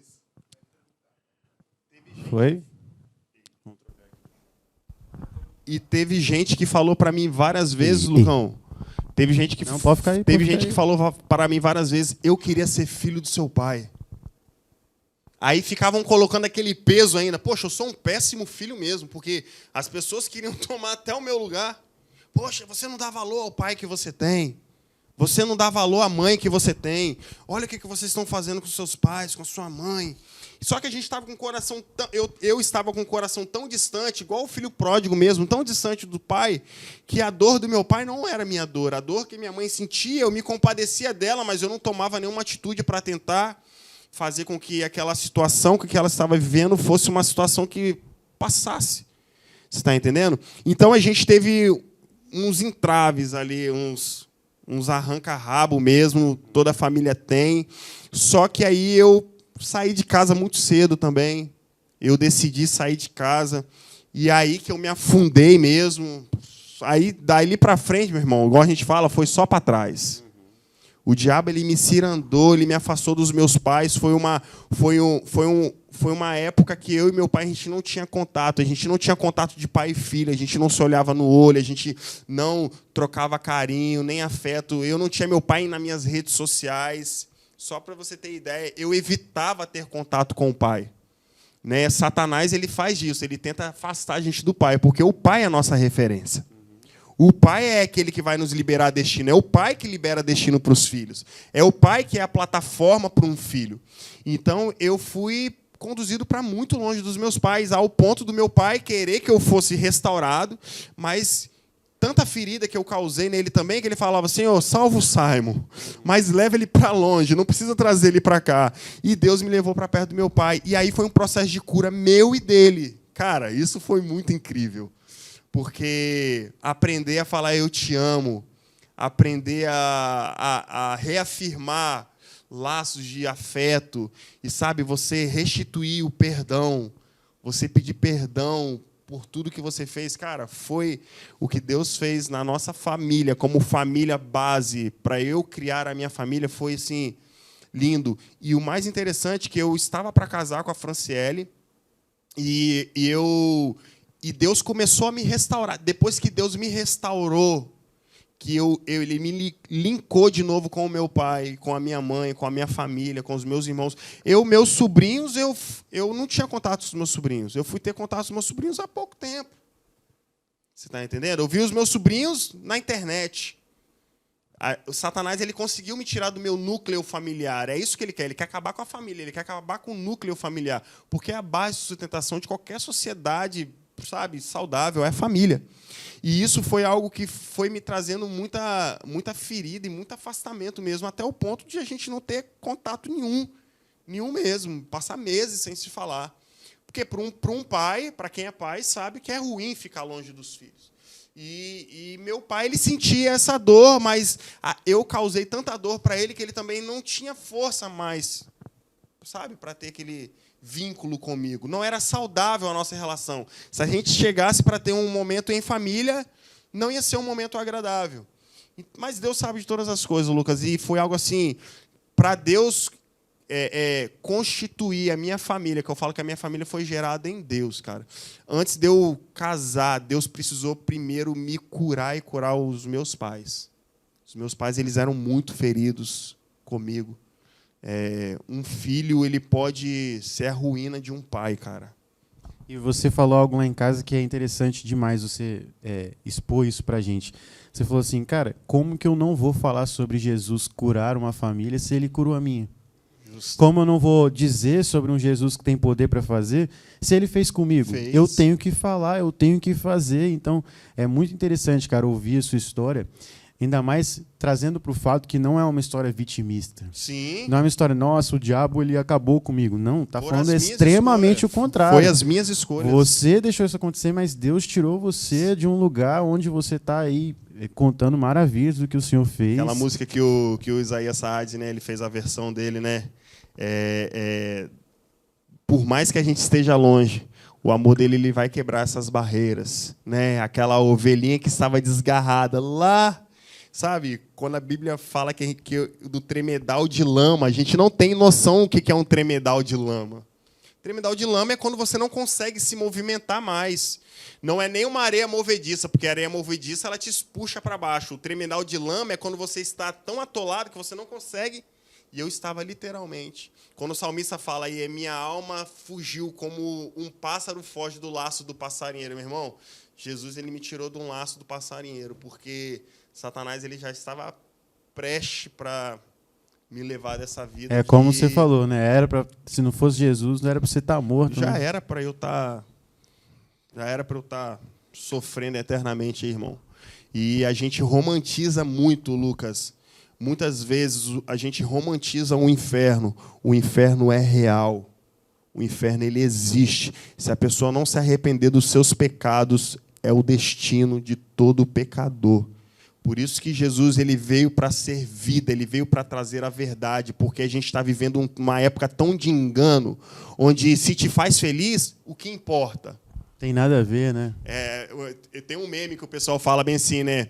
Foi? E teve gente que falou para mim várias vezes, Lucão... Teve gente que, não, pode ficar aí, teve gente que falou para mim várias vezes, eu queria ser filho do seu pai. Aí ficavam colocando aquele peso ainda. Poxa, eu sou um péssimo filho mesmo, porque as pessoas queriam tomar até o meu lugar. Poxa, você não dá valor ao pai que você tem. Você não dá valor à mãe que você tem. Olha o que vocês estão fazendo com seus pais, com a sua mãe. Só que a gente estava com o coração... Eu estava com o coração tão distante, igual o filho pródigo mesmo, tão distante do pai, que a dor do meu pai não era minha dor. A dor que minha mãe sentia, eu me compadecia dela, mas eu não tomava nenhuma atitude para tentar fazer com que aquela situação que ela estava vivendo fosse uma situação que passasse. Você está entendendo? Então, a gente teve uns entraves ali, uns arranca-rabo mesmo, toda a família tem. Só que aí eu saí de casa muito cedo também. Eu decidi sair de casa. E aí que eu me afundei mesmo. Aí, dali para frente, meu irmão, igual a gente fala, foi só para trás. O diabo, ele me cirandou, ele me afastou dos meus pais. Foi uma época que eu e meu pai, a gente não tinha contato. A gente não tinha contato de pai e filho. A gente não se olhava no olho. A gente não trocava carinho, nem afeto. Eu não tinha meu pai nas minhas redes sociais. Só para você ter ideia, eu evitava ter contato com o pai. Né? Satanás, ele faz isso. Ele tenta afastar a gente do pai, porque o pai é a nossa referência. O pai é aquele que vai nos liberar destino. É o pai que libera destino para os filhos. É o pai que é a plataforma para um filho. Então, eu fui conduzido para muito longe dos meus pais, ao ponto do meu pai querer que eu fosse restaurado, mas tanta ferida que eu causei nele também, que ele falava assim, salva o Simon, mas leva ele para longe, não precisa trazer ele para cá. E Deus me levou para perto do meu pai. E aí foi um processo de cura meu e dele. Cara, isso foi muito incrível. Porque aprender a falar eu te amo, aprender a reafirmar laços de afeto, e, sabe, você restituir o perdão, você pedir perdão por tudo que você fez, cara, foi o que Deus fez na nossa família, como família base, para eu criar a minha família, foi assim, lindo. E o mais interessante é que eu estava para casar com a Franciele, e Deus começou a me restaurar. Depois que Deus me restaurou, que ele me linkou de novo com o meu pai, com a minha mãe, com a minha família, com os meus irmãos. Meus sobrinhos, eu não tinha contato com os meus sobrinhos. Eu fui ter contato com os meus sobrinhos há pouco tempo. Você está entendendo? Eu vi os meus sobrinhos na internet. O Satanás ele conseguiu me tirar do meu núcleo familiar. É isso que ele quer. Ele quer acabar com a família, ele quer acabar com o núcleo familiar. Porque a base de sustentação de qualquer sociedade, sabe, saudável é a família. E isso foi algo que foi me trazendo muita ferida e muito afastamento mesmo, até o ponto de a gente não ter contato nenhum mesmo, passar meses sem se falar. Porque para um pai, para quem é pai, sabe que é ruim ficar longe dos filhos. E meu pai ele sentia essa dor, mas eu causei tanta dor para ele que ele também não tinha força mais, sabe, para ter aquele vínculo comigo. Não era saudável a nossa relação. Se a gente chegasse para ter um momento em família, não ia ser um momento agradável. Mas Deus sabe de todas as coisas, Lucas. E foi algo assim, para Deus constituir a minha família, que eu falo que a minha família foi gerada em Deus, cara. Antes de eu casar, Deus precisou primeiro me curar e curar os meus pais. Os meus pais eles eram muito feridos comigo. Um filho ele pode ser a ruína de um pai, cara. E você falou algo lá em casa que é interessante demais você expor isso pra gente. Você falou assim, cara, como que eu não vou falar sobre Jesus curar uma família se ele curou a minha? Justo. Como eu não vou dizer sobre um Jesus que tem poder para fazer se ele fez comigo? Eu tenho que falar, eu tenho que fazer. Então, é muito interessante, cara, ouvir a sua história. Ainda mais trazendo para o fato que não é uma história vitimista. Sim. Não é uma história, nossa, o diabo ele acabou comigo. Não, está falando extremamente o contrário. Foi as minhas escolhas. Você deixou isso acontecer, mas Deus tirou você de um lugar onde você está aí contando maravilhas do que o Senhor fez. Aquela música que o Isaías Saad, né, ele fez a versão dele, né? Por mais que a gente esteja longe, o amor dele ele vai quebrar essas barreiras, né? Aquela ovelhinha que estava desgarrada lá. Sabe, quando a Bíblia fala que do tremedal de lama, a gente não tem noção do que é um tremedal de lama. Tremedal de lama é quando você não consegue se movimentar mais. Não é nem uma areia movediça, porque a areia movediça ela te puxa para baixo. O tremedal de lama é quando você está tão atolado que você não consegue. E eu estava literalmente. Quando o salmista fala aí, minha alma fugiu como um pássaro foge do laço do passarinheiro, meu irmão. Jesus ele me tirou de um laço do passarinheiro, porque Satanás ele já estava prestes para me levar dessa vida. Como você falou, né? Se não fosse Jesus, não era para você estar morto. Já né? era para eu estar sofrendo eternamente, irmão. E a gente romantiza muito, Lucas. Muitas vezes a gente romantiza o inferno. O inferno é real. O inferno ele existe. Se a pessoa não se arrepender dos seus pecados, é o destino de todo pecador. Por isso que Jesus ele veio para ser vida, ele veio para trazer a verdade, porque a gente está vivendo uma época tão de engano, onde se te faz feliz, o que importa? Tem nada a ver, né? Tem um meme que o pessoal fala bem assim, né?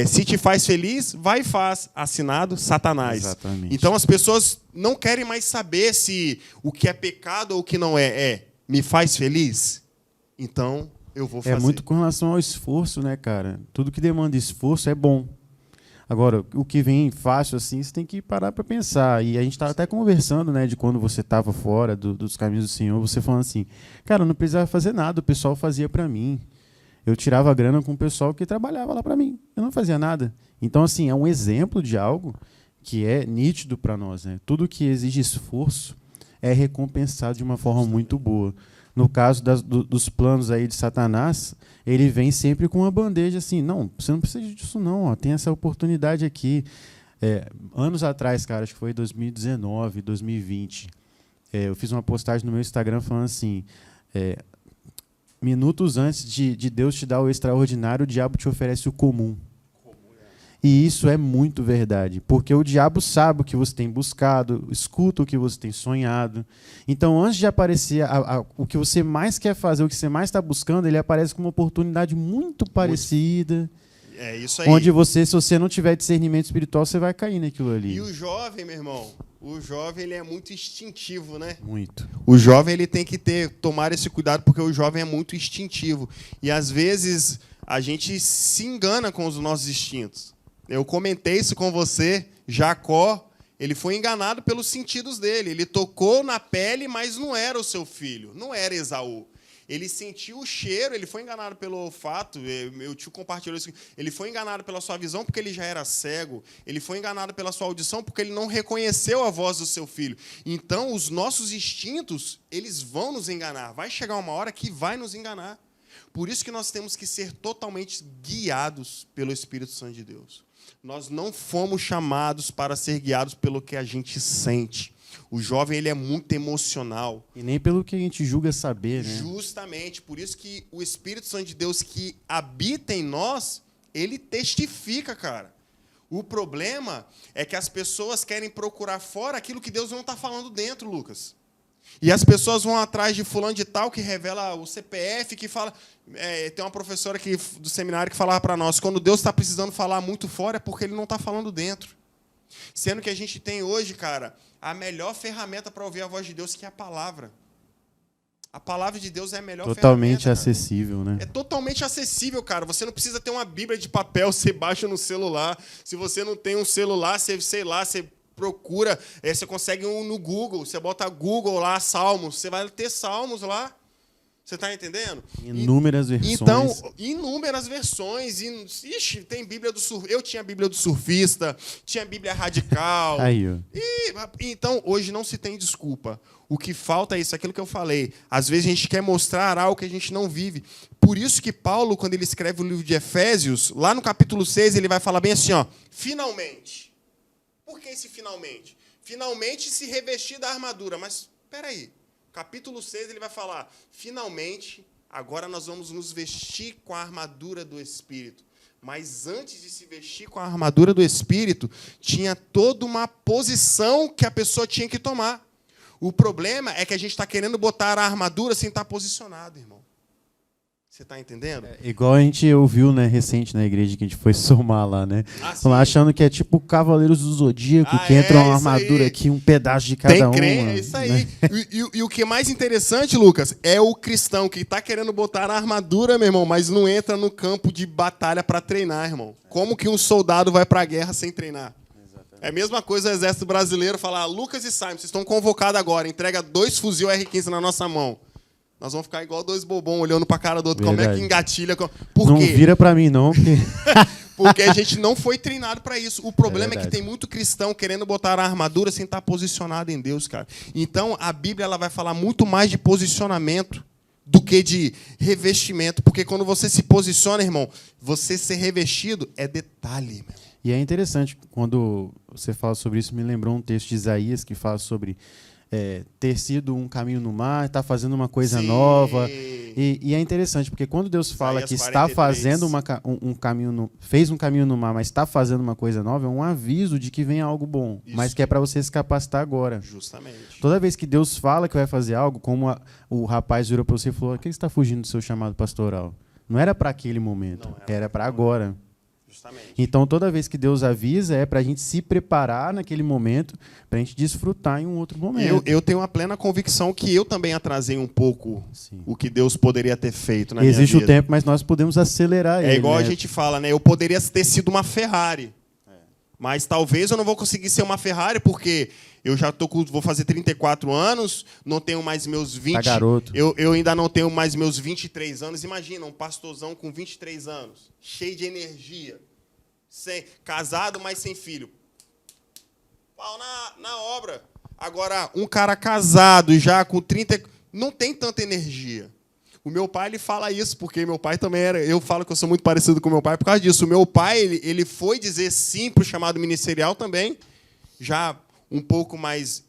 Se te faz feliz, vai e faz. Assinado, Satanás. Exatamente. Então as pessoas não querem mais saber se o que é pecado ou o que não é. Me faz feliz? Então eu vou fazer. É muito com relação ao esforço, né, cara? Tudo que demanda esforço é bom. Agora, o que vem fácil assim, você tem que parar para pensar. E a gente estava até conversando, né, de quando você estava fora dos caminhos do Senhor, você falando assim, cara, eu não precisava fazer nada, o pessoal fazia para mim. Eu tirava a grana com o pessoal que trabalhava lá para mim. Eu não fazia nada. Então, assim, é um exemplo de algo que é nítido para nós, né? Tudo que exige esforço é recompensado de uma forma muito boa. No caso dos planos aí de Satanás, ele vem sempre com uma bandeja assim, não, você não precisa disso não, ó, tem essa oportunidade aqui. Anos atrás, cara, acho que foi 2019, 2020, eu fiz uma postagem no meu Instagram falando assim, minutos antes de Deus te dar o extraordinário, o diabo te oferece o comum. E isso é muito verdade, porque o diabo sabe o que você tem buscado, escuta o que você tem sonhado. Então, antes de aparecer o que você mais quer fazer, o que você mais está buscando, ele aparece com uma oportunidade muito parecida. É isso aí. Onde se você não tiver discernimento espiritual, você vai cair naquilo ali. E o jovem, meu irmão, o jovem ele é muito instintivo, né? Muito. O jovem ele tem que tomar esse cuidado, porque o jovem é muito instintivo. E, às vezes, a gente se engana com os nossos instintos. Eu comentei isso com você. Jacó, ele foi enganado pelos sentidos dele. Ele tocou na pele, mas não era o seu filho, não era Esaú. Ele sentiu o cheiro, ele foi enganado pelo olfato, meu tio compartilhou isso. Ele foi enganado pela sua visão porque ele já era cego. Ele foi enganado pela sua audição porque ele não reconheceu a voz do seu filho. Então, os nossos instintos, eles vão nos enganar. Vai chegar uma hora que vai nos enganar. Por isso que nós temos que ser totalmente guiados pelo Espírito Santo de Deus. Nós não fomos chamados para ser guiados pelo que a gente sente. O jovem, ele é muito emocional. E nem pelo que a gente julga saber, né? Justamente. Por isso que o Espírito Santo de Deus que habita em nós, ele testifica, cara. O problema é que as pessoas querem procurar fora aquilo que Deus não está falando dentro, Lucas. E as pessoas vão atrás de fulano de tal que revela o CPF, que fala... tem uma professora aqui do seminário que falava para nós, quando Deus está precisando falar muito fora, é porque ele não está falando dentro. Sendo que a gente tem hoje, cara, a melhor ferramenta para ouvir a voz de Deus, que é a palavra. A palavra de Deus é a melhor totalmente ferramenta. acessível, né? É totalmente acessível, cara. Você não precisa ter uma Bíblia de papel, você baixa no celular. Se você não tem um celular, você, sei lá, você procura, você consegue um no Google, você bota Google lá, Salmos, você vai ter Salmos lá. Você está entendendo? Inúmeras versões. Então, inúmeras versões. Ixi, tem Bíblia do surfista. Eu tinha Bíblia do surfista, tinha Bíblia radical. Aí, ó. Então, hoje não se tem desculpa. O que falta é isso, aquilo que eu falei. Às vezes a gente quer mostrar algo que a gente não vive. Por isso que Paulo, quando ele escreve o livro de Efésios, lá no capítulo 6, ele vai falar bem assim, ó, finalmente. Por que esse finalmente? Finalmente se revestir da armadura. Mas, espera aí. Capítulo 6, ele vai falar, finalmente, agora nós vamos nos vestir com a armadura do Espírito. Mas antes de se vestir com a armadura do Espírito, tinha toda uma posição que a pessoa tinha que tomar. O problema é que a gente está querendo botar a armadura sem estar posicionado, irmão. Você está entendendo? Igual a gente ouviu, né, recente na igreja, que a gente foi somar lá, né? Achando que é tipo Cavaleiros do Zodíaco, que entra uma armadura aqui, um pedaço de cada um. É isso aí. Né? E o que é mais interessante, Lucas, é o cristão que está querendo botar a armadura, meu irmão, mas não entra no campo de batalha para treinar, irmão. Como que um soldado vai para a guerra sem treinar? É a mesma coisa o exército brasileiro falar, Lucas e Simon, vocês estão convocados agora, entrega 2 fuzil R15 na nossa mão. Nós vamos ficar igual 2 bobão olhando para a cara do outro. Verdade. Como é que engatilha? Por não quê? Vira para mim, não. Porque... porque a gente não foi treinado para isso. O problema é que tem muito cristão querendo botar a armadura sem estar posicionado em Deus, cara. Então, a Bíblia ela vai falar muito mais de posicionamento do que de revestimento. Porque quando você se posiciona, irmão, você ser revestido é detalhe. Meu. E é interessante, quando você fala sobre isso, me lembrou um texto de Isaías que fala sobre... ter sido um caminho no mar, está fazendo uma coisa nova. E é interessante, porque quando Deus fala que está fazendo um caminho, fez um caminho no mar, mas está fazendo uma coisa nova, é um aviso de que vem algo bom, mas que é para você se capacitar agora. Justamente. Toda vez que Deus fala que vai fazer algo, como o rapaz virou para você e falou, que você está fugindo do seu chamado pastoral? Não era para aquele momento, era para agora. Justamente. Então, toda vez que Deus avisa, é para a gente se preparar naquele momento, para a gente desfrutar em um outro momento. Eu tenho uma plena convicção que eu também atrasei um pouco o que Deus poderia ter feito na minha vida. Existe o tempo, mas nós podemos acelerar ele. É igual né? a gente fala, né? Eu poderia ter sido uma Ferrari, mas talvez eu não vou conseguir ser uma Ferrari, porque eu já vou fazer 34 anos, não tenho mais meus 20... Tá garoto. Eu ainda não tenho mais meus 23 anos. Imagina, um pastorzão com 23 anos, cheio de energia, casado, mas sem filho. Pau na obra. Agora, um cara casado, já com 30... não tem tanta energia. O meu pai, ele fala isso, porque meu pai também era... Eu falo que eu sou muito parecido com meu pai por causa disso. O meu pai, ele foi dizer sim para o chamado ministerial também, já um pouco mais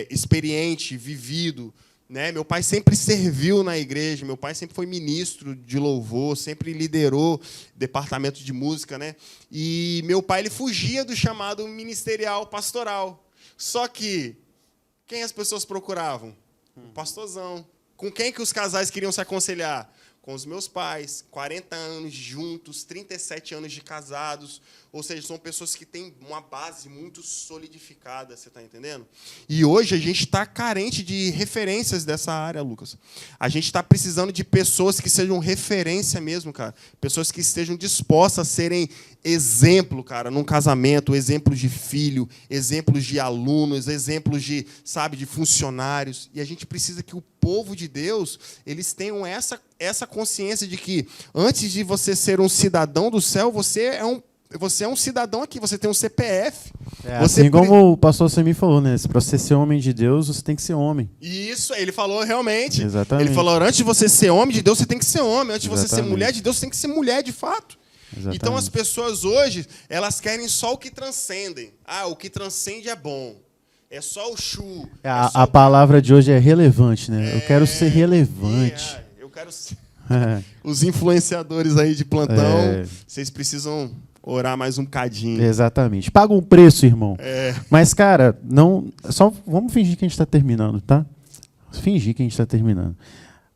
experiente, vivido. Né? Meu pai sempre serviu na igreja, meu pai sempre foi ministro de louvor, sempre liderou departamento de música. Né? E meu pai ele fugia do chamado ministerial pastoral. Só que, quem as pessoas procuravam? O pastorzão. Com quem que os casais queriam se aconselhar? com os meus pais, 40 anos juntos, 37 anos de casados, ou seja, são pessoas que têm uma base muito solidificada, você está entendendo? E hoje a gente está carente de referências dessa área, Lucas. A gente está precisando de pessoas que sejam referência mesmo, cara. Pessoas que estejam dispostas a serem exemplo, cara, num casamento, exemplos de filho, exemplos de alunos, exemplos de, sabe, de funcionários. E a gente precisa que o povo de Deus, eles tenham essa consciência de que antes de você ser um cidadão do céu, você é um cidadão aqui, você tem um CPF. Assim como o pastor Semi falou, né? Para você ser homem de Deus, você tem que ser homem. Isso, ele falou realmente. Exatamente. Ele falou, antes de você ser homem de Deus, você tem que ser homem. Antes de você ser mulher de Deus, você tem que ser mulher de fato. Exatamente. Então as pessoas hoje, elas querem só o que transcendem. Ah, o que transcende é bom. É só o chu. A palavra de hoje é relevante, né? Eu quero ser relevante. Eu quero ser... Os influenciadores aí de plantão, vocês precisam orar mais um cadinho. Exatamente. Paga um preço, irmão. Mas, cara, só vamos fingir que a gente está terminando, tá? Fingir que a gente está terminando.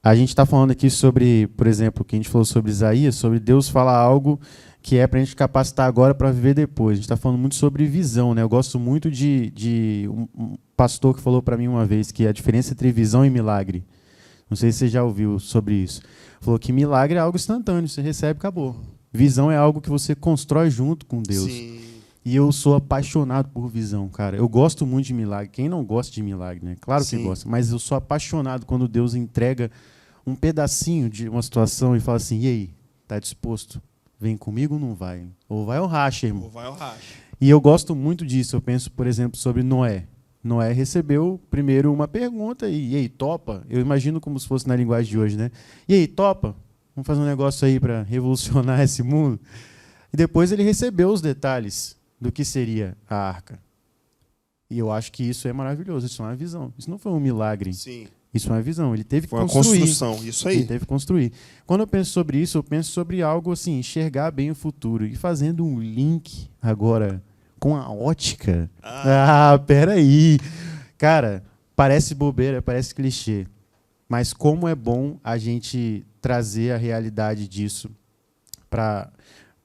A gente está falando aqui sobre, por exemplo, que a gente falou sobre Isaías, sobre Deus falar algo que é para a gente capacitar agora para viver depois. A gente está falando muito sobre visão, né? Eu gosto muito de um pastor que falou para mim uma vez que a diferença entre visão e milagre. Não sei se você já ouviu sobre isso. Falou que milagre é algo instantâneo, você recebe, acabou. Visão é algo que você constrói junto com Deus. Sim. E eu sou apaixonado por visão, cara. Eu gosto muito de milagre. Quem não gosta de milagre, né? Claro que gosta. Mas eu sou apaixonado quando Deus entrega um pedacinho de uma situação e fala assim, e aí, tá disposto? Vem comigo ou não vai? Ou vai ou racha, irmão? Ou vai ou racha. E eu gosto muito disso. Eu penso, por exemplo, sobre Noé. Noé recebeu primeiro uma pergunta e aí, topa? Eu imagino como se fosse na linguagem de hoje, né? E aí, topa? Vamos fazer um negócio aí para revolucionar esse mundo? E depois ele recebeu os detalhes do que seria a arca. E eu acho que isso é maravilhoso. Isso é uma visão. Isso não foi um milagre. Sim. Isso é uma visão. Ele teve que foi uma construir. Construção, isso aí. Ele teve que construir. Quando eu penso sobre isso, eu penso sobre algo assim, enxergar bem o futuro. E fazendo um link agora com a ótica. Peraí. Cara, parece bobeira, parece clichê. Mas como é bom a gente trazer a realidade disso para,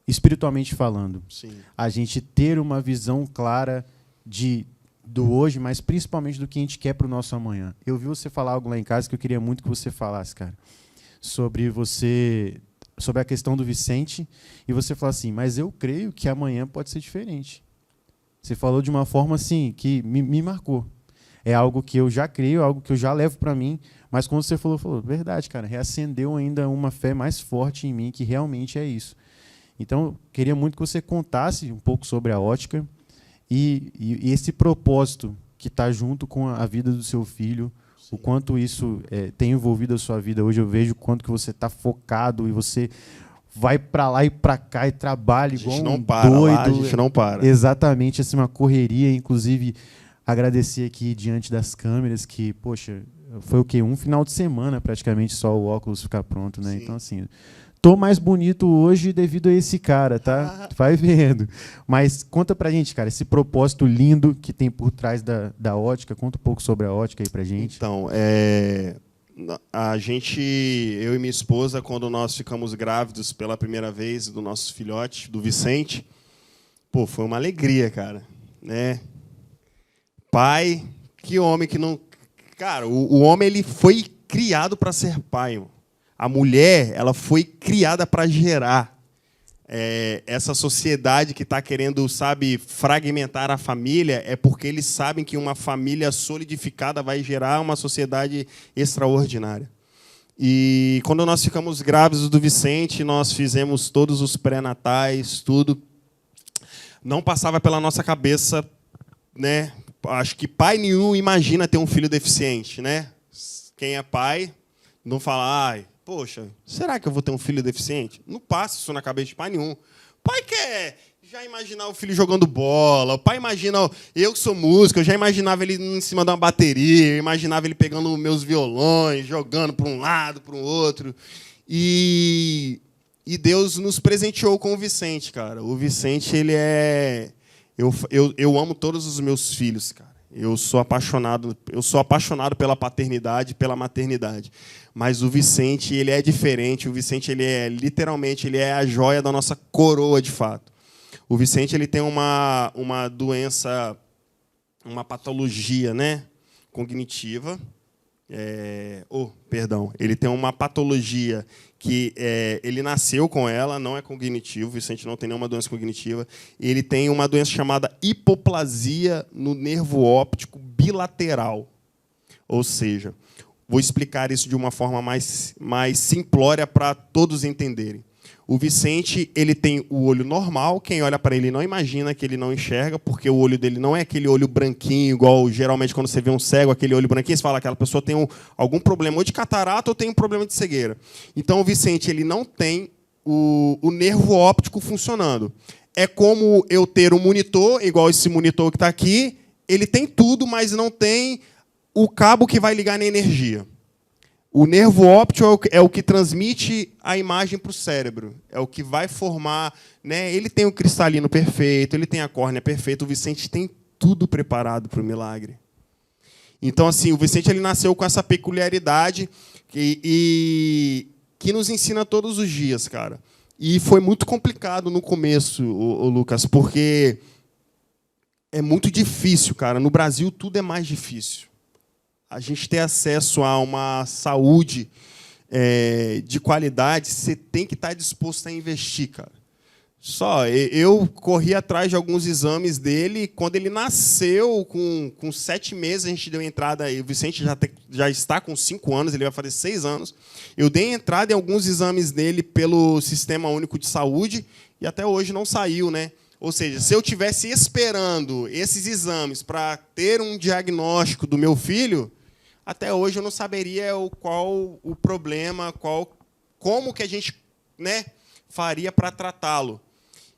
espiritualmente falando. Sim. A gente ter uma visão clara do hoje, mas principalmente do que a gente quer para o nosso amanhã. Eu vi você falar algo lá em casa que eu queria muito que você falasse, cara, sobre a questão do Vicente, e você falou assim, mas eu creio que amanhã pode ser diferente. Você falou de uma forma assim que me marcou. É algo que eu já creio, algo que eu já levo para mim, mas quando você falou, verdade, cara, reacendeu ainda uma fé mais forte em mim, que realmente é isso. Então, eu queria muito que você contasse um pouco sobre a ótica, e esse propósito que está junto com a vida do seu filho, sim, o quanto isso tem envolvido a sua vida hoje. Eu vejo o quanto que você está focado e você vai para lá e para cá e trabalha igual um doido. A gente não para. Exatamente, assim, uma correria. Inclusive, agradecer aqui diante das câmeras que, poxa, foi o quê? Um final de semana praticamente só o óculos ficar pronto, né? Sim. Então, assim... Tô mais bonito hoje devido a esse cara, tá? Vai vendo. Mas conta pra gente, cara, esse propósito lindo que tem por trás da ótica. Conta um pouco sobre a ótica aí pra gente. Então, a gente, eu e minha esposa, quando nós ficamos grávidos pela primeira vez do nosso filhote, do Vicente, pô, foi uma alegria, cara, né? Pai, que homem que não... Cara, o homem, ele foi criado para ser pai, irmão. A mulher, ela foi criada para gerar. Essa sociedade que está querendo, sabe, fragmentar a família é porque eles sabem que uma família solidificada vai gerar uma sociedade extraordinária. E quando nós ficamos grávidos do Vicente, nós fizemos todos os pré-natais, tudo. Não passava pela nossa cabeça, né? Acho que pai nenhum imagina ter um filho deficiente, né? Quem é pai não fala, poxa, será que eu vou ter um filho deficiente? Não passa isso na cabeça de pai nenhum. O pai quer já imaginar o filho jogando bola. O pai imagina... Eu que sou músico, eu já imaginava ele em cima de uma bateria, eu imaginava ele pegando meus violões, jogando para um lado, para o outro. E Deus nos presenteou com o Vicente, cara. O Vicente, ele é... Eu amo todos os meus filhos, cara. Eu sou apaixonado pela paternidade, pela maternidade. Mas o Vicente, ele é diferente. O Vicente, ele é literalmente, ele é a joia da nossa coroa, de fato. O Vicente, ele tem uma doença, uma patologia, né, cognitiva. Ele tem uma patologia que ele nasceu com ela, não é cognitivo, o Vicente não tem nenhuma doença cognitiva. Ele tem uma doença chamada hipoplasia no nervo óptico bilateral. Ou seja, vou explicar isso de uma forma mais simplória para todos entenderem. O Vicente, ele tem o olho normal, quem olha para ele não imagina que ele não enxerga, porque o olho dele não é aquele olho branquinho, igual geralmente quando você vê um cego, aquele olho branquinho, você fala que aquela pessoa tem algum problema ou de catarata ou tem um problema de cegueira. Então, o Vicente, ele não tem o nervo óptico funcionando. É como eu ter um monitor, igual esse monitor que está aqui, ele tem tudo, mas não tem o cabo que vai ligar na energia. O nervo óptico é o que transmite a imagem para o cérebro. É o que vai formar, né? Ele tem o cristalino perfeito, ele tem a córnea perfeita. O Vicente tem tudo preparado para o milagre. Então, assim, o Vicente ele nasceu com essa peculiaridade que nos ensina todos os dias, cara. E foi muito complicado no começo, o Lucas, porque é muito difícil, cara. No Brasil, tudo é mais difícil. A gente ter acesso a uma saúde de qualidade, você tem que estar disposto a investir, cara. Eu corri atrás de alguns exames dele. Quando ele nasceu, com 7 meses, a gente deu entrada. O Vicente já está com 5 anos, ele vai fazer 6 anos. Eu dei entrada em alguns exames dele pelo Sistema Único de Saúde e até hoje não saiu, né? Ou seja, se eu tivesse esperando esses exames para ter um diagnóstico do meu filho, até hoje eu não saberia qual o problema, como que a gente, né, faria para tratá-lo.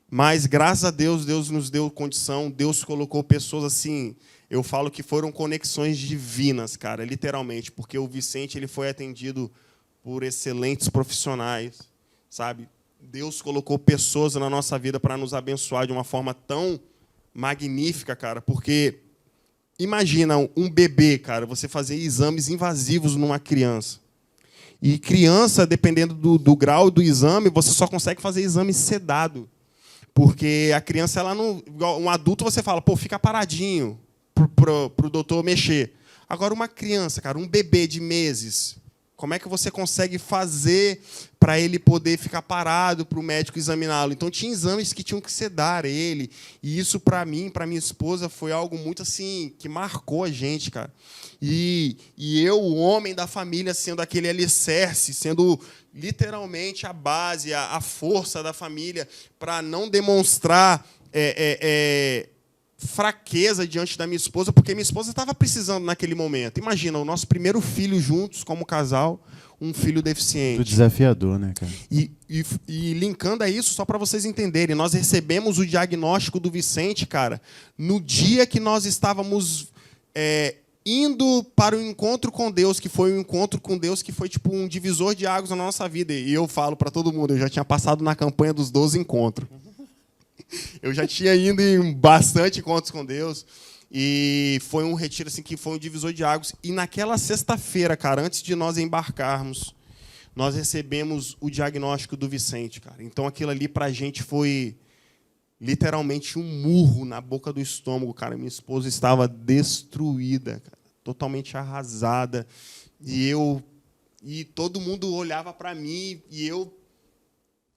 Mas, graças a Deus, Deus nos deu condição, Deus colocou pessoas assim, eu falo que foram conexões divinas, cara, literalmente, porque o Vicente ele foi atendido por excelentes profissionais, sabe? Deus colocou pessoas na nossa vida para nos abençoar de uma forma tão magnífica, cara, porque imagina um bebê, cara, você fazer exames invasivos numa criança. E criança, dependendo do grau do exame, você só consegue fazer exame sedado. Porque a criança, ela não, um adulto, você fala, pô, fica paradinho para o doutor mexer. Agora, uma criança, cara, um bebê de meses, como é que você consegue fazer para ele poder ficar parado para o médico examiná-lo? Então, tinha exames que tinham que sedar ele. E isso, para mim, para minha esposa, foi algo muito assim que marcou a gente, cara. E eu, o homem da família, sendo aquele alicerce, sendo literalmente a base, a força da família, para não demonstrar fraqueza diante da minha esposa, porque minha esposa estava precisando naquele momento. Imagina, o nosso primeiro filho juntos, como casal, um filho deficiente. Muito desafiador, né, cara? E linkando a isso, só para vocês entenderem, nós recebemos o diagnóstico do Vicente, cara, no dia que nós estávamos indo para o encontro com Deus, que foi um encontro com Deus que foi tipo um divisor de águas na nossa vida. E eu falo para todo mundo, eu já tinha passado na campanha dos 12 encontros. Eu já tinha ido em bastante encontros com Deus. E foi um retiro assim, que foi um divisor de águas. E naquela sexta-feira, cara, antes de nós embarcarmos, nós recebemos o diagnóstico do Vicente, cara. Então, aquilo ali para a gente foi literalmente um murro na boca do estômago, cara. Minha esposa estava destruída, cara, totalmente arrasada. E todo mundo olhava para mim e eu,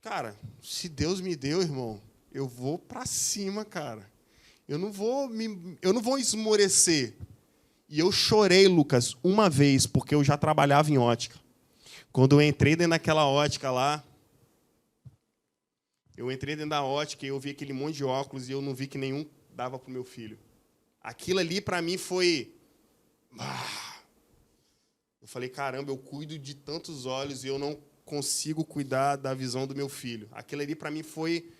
cara, se Deus me deu, irmão, eu vou para cima, cara. Eu não vou esmorecer. E eu chorei, Lucas, uma vez, porque eu já trabalhava em ótica. Quando eu entrei dentro daquela ótica lá, eu entrei dentro da ótica e eu vi aquele monte de óculos e eu não vi que nenhum dava para o meu filho. Aquilo ali, para mim, foi... Eu falei, caramba, eu cuido de tantos olhos e eu não consigo cuidar da visão do meu filho. Aquilo ali, para mim, foi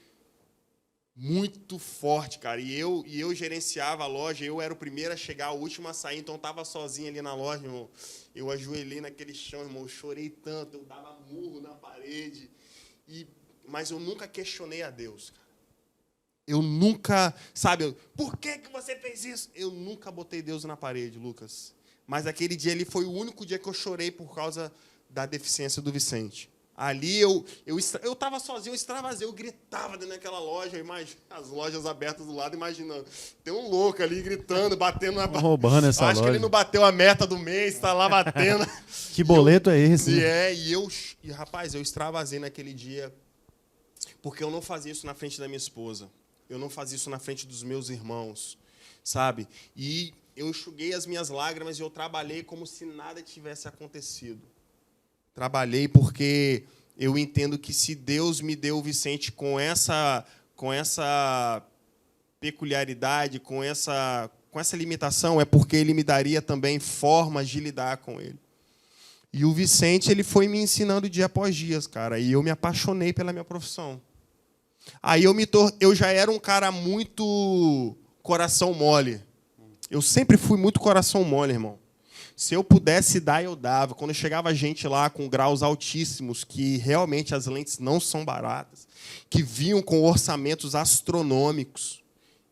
muito forte, cara. E eu gerenciava a loja, eu era o primeiro a chegar, o último a sair, então eu estava sozinho ali na loja, irmão. Eu ajoelhei naquele chão, irmão, eu chorei tanto, eu dava murro na parede. Mas eu nunca questionei a Deus, cara. Eu nunca, sabe, por que você fez isso? Eu nunca botei Deus na parede, Lucas. Mas aquele dia ali foi o único dia que eu chorei por causa da deficiência do Vicente. Ali eu estava sozinho, eu extravasei, eu gritava dentro daquela loja, as lojas abertas do lado, imaginando. Tem um louco ali gritando, batendo na... roubando essa loja. Acho que ele não bateu a meta do mês, está lá batendo. Que boleto é esse? Rapaz, eu extravasei naquele dia, porque eu não fazia isso na frente da minha esposa. Eu não fazia isso na frente dos meus irmãos, sabe? E eu enxuguei as minhas lágrimas e eu trabalhei como se nada tivesse acontecido. Trabalhei porque eu entendo que se Deus me deu o Vicente com essa peculiaridade, com essa limitação, é porque Ele me daria também formas de lidar com ele. E o Vicente, ele foi me ensinando dia após dia, cara, e eu me apaixonei pela minha profissão. Aí eu já era um cara muito coração mole. Eu sempre fui muito coração mole, irmão. Se eu pudesse dar, eu dava. Quando chegava gente lá com graus altíssimos, que realmente as lentes não são baratas, que vinham com orçamentos astronômicos,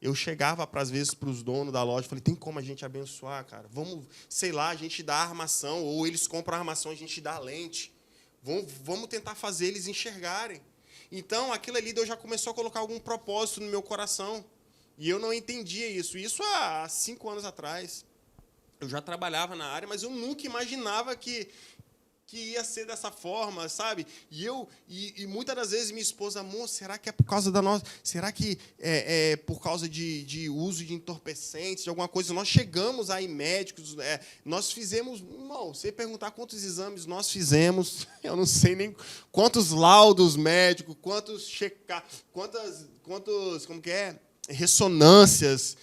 eu chegava, às vezes, para os donos da loja e falei, tem como a gente abençoar, cara? Vamos, sei lá, a gente dá a armação, ou eles compram a armação, a gente dá a lente. Vamos tentar fazer eles enxergarem. Então, aquilo ali, Deus já começou a colocar algum propósito no meu coração. E eu não entendia isso. Isso há 5 anos atrás. Eu já trabalhava na área, mas eu nunca imaginava que ia ser dessa forma, sabe? E muitas das vezes minha esposa, amor, será que é por causa da nossa... Será que é por causa de uso de entorpecentes, de alguma coisa? Nós chegamos aí médicos, nós fizemos... Irmão, você perguntar quantos exames nós fizemos, eu não sei nem quantos laudos médicos, quantos como que é? Ressonâncias.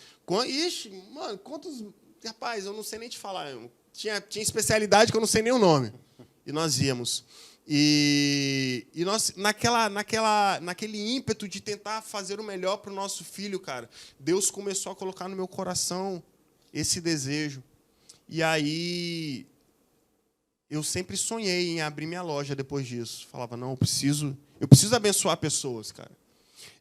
Ixi, mano, quantos... Rapaz, eu não sei nem te falar. Tinha especialidade que eu não sei nem o nome. E nós íamos. E nós, naquele ímpeto de tentar fazer o melhor para o nosso filho, cara, Deus começou a colocar no meu coração esse desejo. E aí, eu sempre sonhei em abrir minha loja depois disso. Falava, não, eu preciso abençoar pessoas, cara.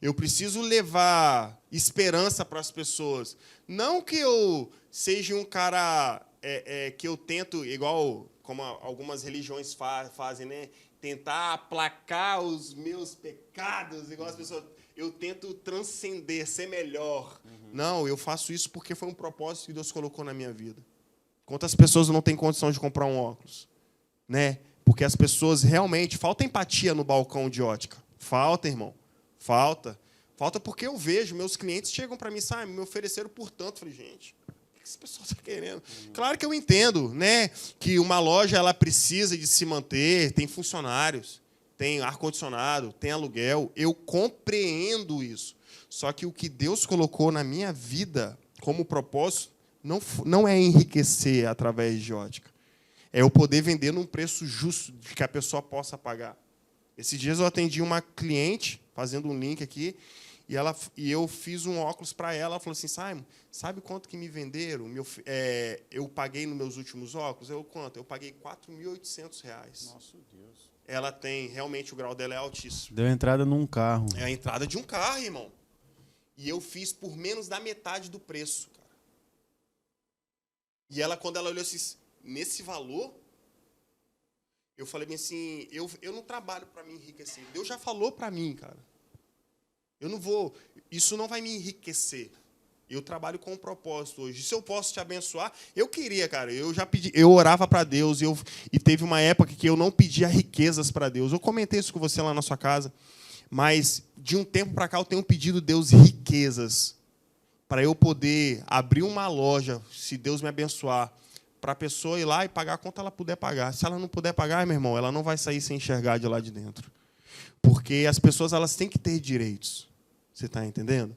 Eu preciso levar esperança para as pessoas. Não que eu seja um cara que eu tento, igual como algumas religiões fazem, né? Tentar aplacar os meus pecados, igual as pessoas... Eu tento transcender, ser melhor. Uhum. Não, eu faço isso porque foi um propósito que Deus colocou na minha vida. Quantas pessoas não têm condição de comprar um óculos? Né? Porque as pessoas realmente... Falta empatia no balcão de ótica. Falta, irmão. Falta porque eu vejo, meus clientes chegam para mim, sabe, me ofereceram por tanto. Falei, gente, o que esse pessoal está querendo? Claro que eu entendo, né, que uma loja ela precisa de se manter, tem funcionários, tem ar-condicionado, tem aluguel. Eu compreendo isso. Só que o que Deus colocou na minha vida como propósito não é enriquecer através de ótica. É eu poder vender num preço justo de que a pessoa possa pagar. Esses dias eu atendi uma cliente, fazendo um link aqui, e eu fiz um óculos para ela. Ela falou assim, Simon, sabe quanto que me venderam? Eu paguei nos meus últimos óculos? Quanto? Eu paguei R$4.800. Nossa, Deus. Ela tem, realmente, o grau dela é altíssimo. Deu entrada num carro. É a entrada de um carro, irmão. E eu fiz por menos da metade do preço, cara. E ela, quando ela olhou assim, nesse valor... Eu falei bem assim, eu não trabalho para me enriquecer. Deus já falou para mim, cara. Eu não vou... Isso não vai me enriquecer. Eu trabalho com um propósito hoje. Se eu posso te abençoar, eu queria, cara. Eu já pedi, eu orava para Deus e teve uma época que eu não pedia riquezas para Deus. Eu comentei isso com você lá na sua casa, mas de um tempo para cá eu tenho pedido a Deus riquezas para eu poder abrir uma loja, se Deus me abençoar, para a pessoa ir lá e pagar quanto ela puder pagar. Se ela não puder pagar, meu irmão, ela não vai sair sem enxergar de lá de dentro. Porque as pessoas elas têm que ter direitos. Você está entendendo?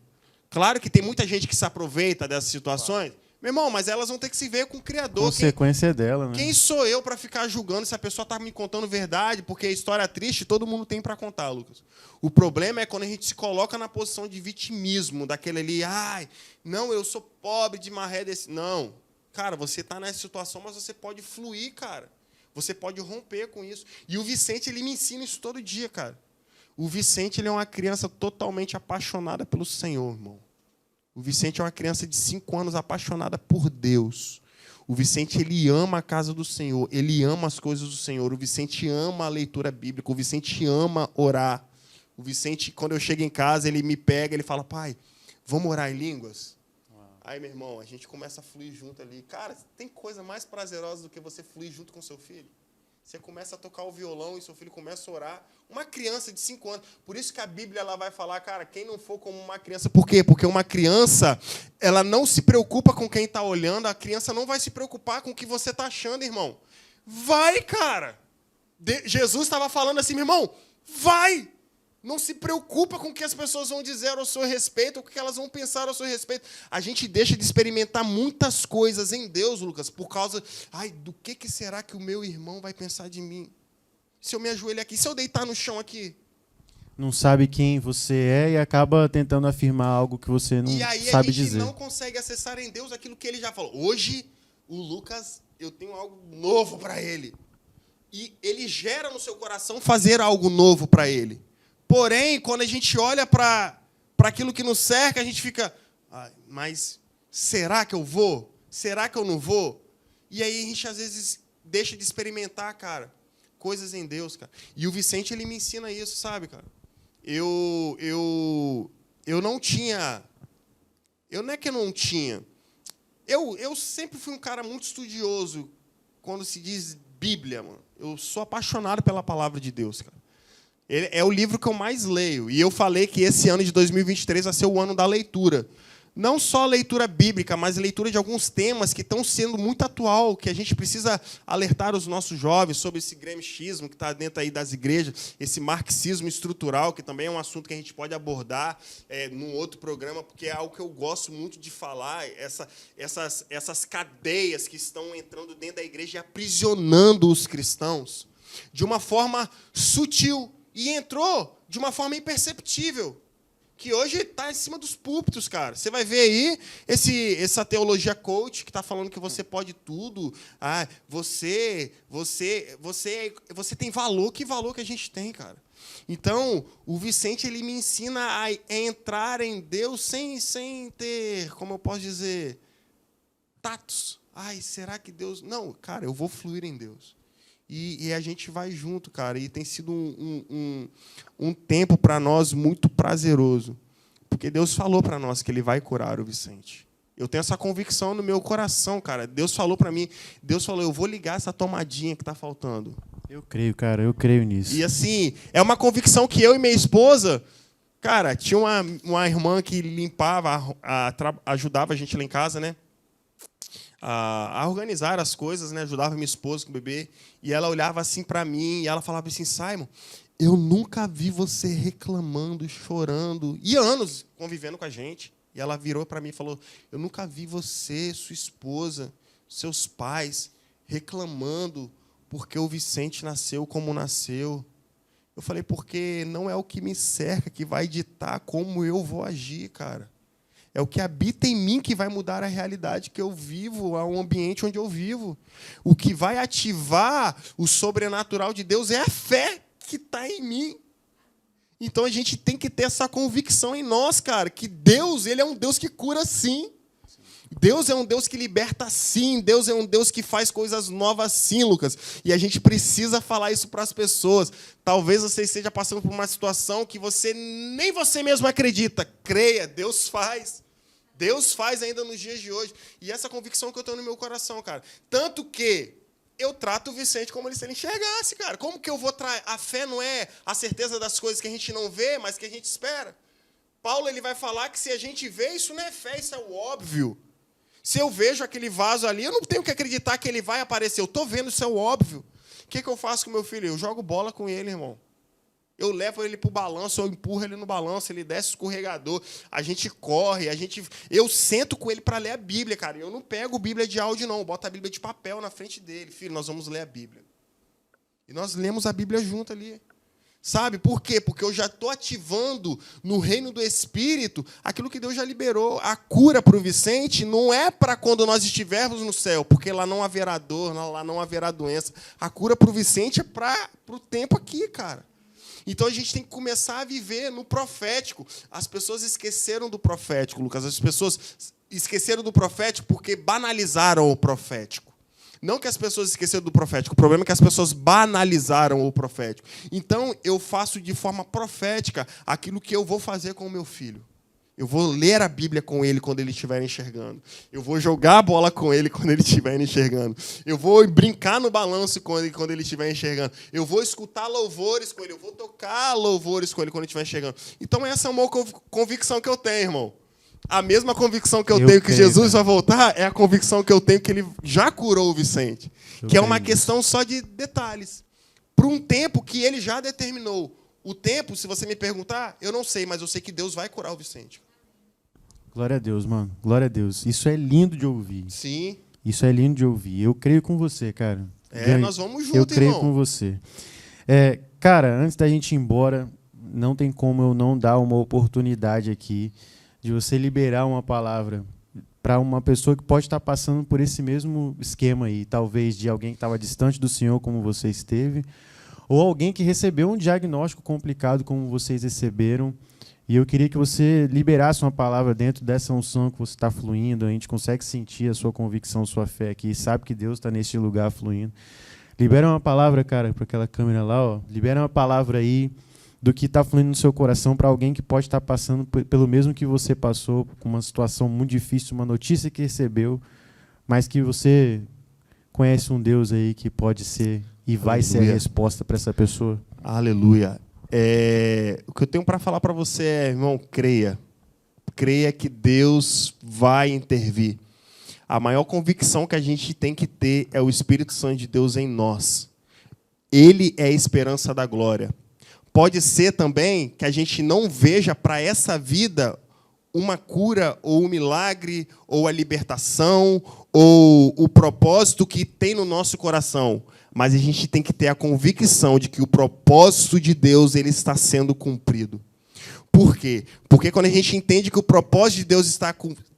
Claro que tem muita gente que se aproveita dessas situações. Meu irmão, mas elas vão ter que se ver com o Criador. A consequência é dela, né? Quem sou eu para ficar julgando se a pessoa está me contando verdade? Porque a história triste todo mundo tem para contar, Lucas. O problema é quando a gente se coloca na posição de vitimismo, daquele ali, não, eu sou pobre de maré desse... Não. Cara, você está nessa situação, mas você pode fluir, cara. Você pode romper com isso. E o Vicente, ele me ensina isso todo dia, cara. O Vicente ele é uma criança totalmente apaixonada pelo Senhor, irmão. O Vicente é uma criança de 5 anos apaixonada por Deus. O Vicente ele ama a casa do Senhor, ele ama as coisas do Senhor. O Vicente ama a leitura bíblica, o Vicente ama orar. O Vicente, quando eu chego em casa, ele me pega, ele fala, pai, vamos orar em línguas? Aí, meu irmão, a gente começa a fluir junto ali. Cara, tem coisa mais prazerosa do que você fluir junto com seu filho? Você começa a tocar o violão e seu filho começa a orar. Uma criança de 5 anos. Por isso que a Bíblia ela vai falar, cara, quem não for como uma criança... Por quê? Porque uma criança, ela não se preocupa com quem está olhando, a criança não vai se preocupar com o que você está achando, irmão. Vai, cara! Jesus estava falando assim, meu irmão, vai! Não se preocupa com o que as pessoas vão dizer ao seu respeito, ou o que elas vão pensar ao seu respeito. A gente deixa de experimentar muitas coisas em Deus, Lucas, por causa... Ai, do que será que o meu irmão vai pensar de mim? Se eu me ajoelhar aqui, se eu deitar no chão aqui? Não sabe quem você é e acaba tentando afirmar algo que você não sabe dizer. E aí a gente não consegue acessar em Deus aquilo que ele já falou. Hoje, o Lucas, eu tenho algo novo para ele. E ele gera no seu coração fazer algo novo para ele. Porém, quando a gente olha para aquilo que nos cerca, a gente fica, mas será que eu vou? Será que eu não vou? E aí a gente, às vezes, deixa de experimentar, cara, coisas em Deus, cara. E o Vicente, ele me ensina isso, sabe, cara? Eu não tinha... não é que eu não tinha. Eu sempre fui um cara muito estudioso quando se diz Bíblia, mano. Eu sou apaixonado pela palavra de Deus, cara. É o livro que eu mais leio. E eu falei que esse ano de 2023 vai ser o ano da leitura. Não só a leitura bíblica, mas a leitura de alguns temas que estão sendo muito atual, que a gente precisa alertar os nossos jovens sobre esse gramscismo que está dentro aí das igrejas, esse marxismo estrutural, que também é um assunto que a gente pode abordar num outro programa, porque é algo que eu gosto muito de falar, essas cadeias que estão entrando dentro da igreja e aprisionando os cristãos de uma forma sutil. E entrou de uma forma imperceptível, que hoje está em cima dos púlpitos, cara. Você vai ver aí essa teologia coach que está falando que você pode tudo. Você tem valor. Que valor que a gente tem, cara? Então, o Vicente ele me ensina a entrar em Deus sem ter, como eu posso dizer, tatos. Será que Deus... Não, cara, eu vou fluir em Deus. E a gente vai junto, cara. E tem sido um tempo para nós muito prazeroso. Porque Deus falou para nós que Ele vai curar o Vicente. Eu tenho essa convicção no meu coração, cara. Deus falou para mim, eu vou ligar essa tomadinha que está faltando. Eu creio, cara, eu creio nisso. E assim, é uma convicção que eu e minha esposa... Cara, tinha uma irmã que limpava, ajudava a gente lá em casa, né? A organizar as coisas, né? Ajudava minha esposa com o bebê, e ela olhava assim para mim e ela falava assim, Simon, eu nunca vi você reclamando, chorando, e anos convivendo com a gente. E ela virou para mim e falou, eu nunca vi você, sua esposa, seus pais reclamando porque o Vicente nasceu como nasceu. Eu falei, porque não é o que me cerca que vai ditar como eu vou agir, cara. É o que habita em mim que vai mudar a realidade que eu vivo, o ambiente onde eu vivo. O que vai ativar o sobrenatural de Deus é a fé que está em mim. Então, a gente tem que ter essa convicção em nós, cara, que Deus, Ele é um Deus que cura sim. Deus é um Deus que liberta sim. Deus é um Deus que faz coisas novas sim, Lucas. E a gente precisa falar isso para as pessoas. Talvez você esteja passando por uma situação que nem você mesmo acredita. Creia, Deus faz. Deus faz ainda nos dias de hoje. E essa convicção que eu tenho no meu coração, cara. Tanto que eu trato o Vicente como se ele enxergasse, cara. Como que eu vou A fé não é a certeza das coisas que a gente não vê, mas que a gente espera. Paulo ele vai falar que se a gente vê, isso não é fé, isso é o óbvio. Se eu vejo aquele vaso ali, eu não tenho que acreditar que ele vai aparecer. Eu estou vendo, isso é o óbvio. O que eu faço com meu filho? Eu jogo bola com ele, irmão. Eu levo ele para o balanço, eu empurro ele no balanço, ele desce o escorregador, a gente corre, eu sento com ele para ler a Bíblia, cara. Eu não pego Bíblia de áudio, não. Eu boto a Bíblia de papel na frente dele. Filho, nós vamos ler a Bíblia. E nós lemos a Bíblia junto ali. Sabe por quê? Porque eu já estou ativando no reino do Espírito aquilo que Deus já liberou. A cura para o Vicente não é para quando nós estivermos no céu, porque lá não haverá dor, lá não haverá doença. A cura para o Vicente é para o tempo aqui, cara. Então a gente tem que começar a viver no profético. As pessoas esqueceram do profético, Lucas. As pessoas esqueceram do profético porque banalizaram o profético. Não que as pessoas esqueceram do profético, o problema é que as pessoas banalizaram o profético. Então eu faço de forma profética aquilo que eu vou fazer com o meu filho. Eu vou ler a Bíblia com ele quando ele estiver enxergando. Eu vou jogar a bola com ele quando ele estiver enxergando. Eu vou brincar no balanço com ele quando ele estiver enxergando. Eu vou escutar louvores com ele. Eu vou tocar louvores com ele quando ele estiver enxergando. Então essa é uma convicção que eu tenho, irmão. A mesma convicção que eu tenho que Jesus vai voltar é a convicção que eu tenho que ele já curou o Vicente. Que é uma questão só de detalhes. Para um tempo que ele já determinou. O tempo, se você me perguntar, eu não sei, mas eu sei que Deus vai curar o Vicente. Glória a Deus, mano. Glória a Deus. Isso é lindo de ouvir. Sim. Isso é lindo de ouvir. Eu creio com você, cara. Nós vamos juntos, Eu creio irmão. com você. Cara, antes da gente ir embora, não tem como eu não dar uma oportunidade aqui de você liberar uma palavra para uma pessoa que pode estar passando por esse mesmo esquema aí. Talvez de alguém que estava distante do Senhor, como você esteve, ou alguém que recebeu um diagnóstico complicado, como vocês receberam. E eu queria que você liberasse uma palavra dentro dessa unção que você está fluindo. A gente consegue sentir a sua convicção, a sua fé aqui. Sabe que Deus está neste lugar fluindo. Libera uma palavra, cara, para aquela câmera lá. Ó. Libera uma palavra aí do que está fluindo no seu coração para alguém que pode estar passando pelo mesmo que você passou, com uma situação muito difícil, uma notícia que recebeu, mas que você conhece um Deus aí que pode ser e vai ser a resposta para essa pessoa. Aleluia. O que eu tenho para falar para você é, irmão, creia. Creia que Deus vai intervir. A maior convicção que a gente tem que ter é o Espírito Santo de Deus em nós. Ele é a esperança da glória. Pode ser também que a gente não veja para essa vida uma cura ou um milagre ou a libertação ou o propósito que tem no nosso coração. Mas a gente tem que ter a convicção de que o propósito de Deus ele está sendo cumprido. Por quê? Porque quando a gente entende que o propósito de Deus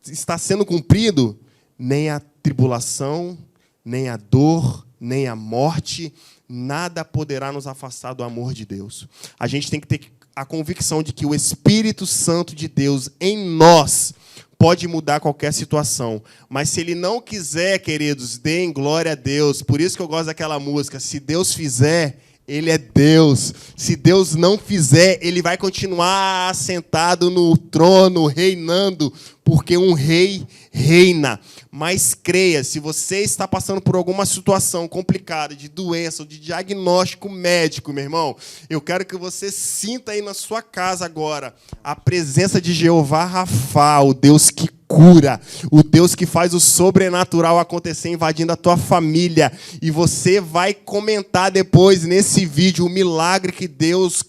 está sendo cumprido, nem a tribulação, nem a dor, nem a morte, nada poderá nos afastar do amor de Deus. A gente tem que ter a convicção de que o Espírito Santo de Deus em nós pode mudar qualquer situação. Mas se ele não quiser, queridos, deem glória a Deus. Por isso que eu gosto daquela música. Se Deus fizer, ele é Deus. Se Deus não fizer, ele vai continuar assentado no trono, reinando, porque um rei reina. Mas creia, se você está passando por alguma situação complicada, de doença, ou de diagnóstico médico, meu irmão, eu quero que você sinta aí na sua casa agora a presença de Jeová Rafa, o Deus que cura, o Deus que faz o sobrenatural acontecer invadindo a tua família. E você vai comentar depois nesse vídeo o milagre que Deus,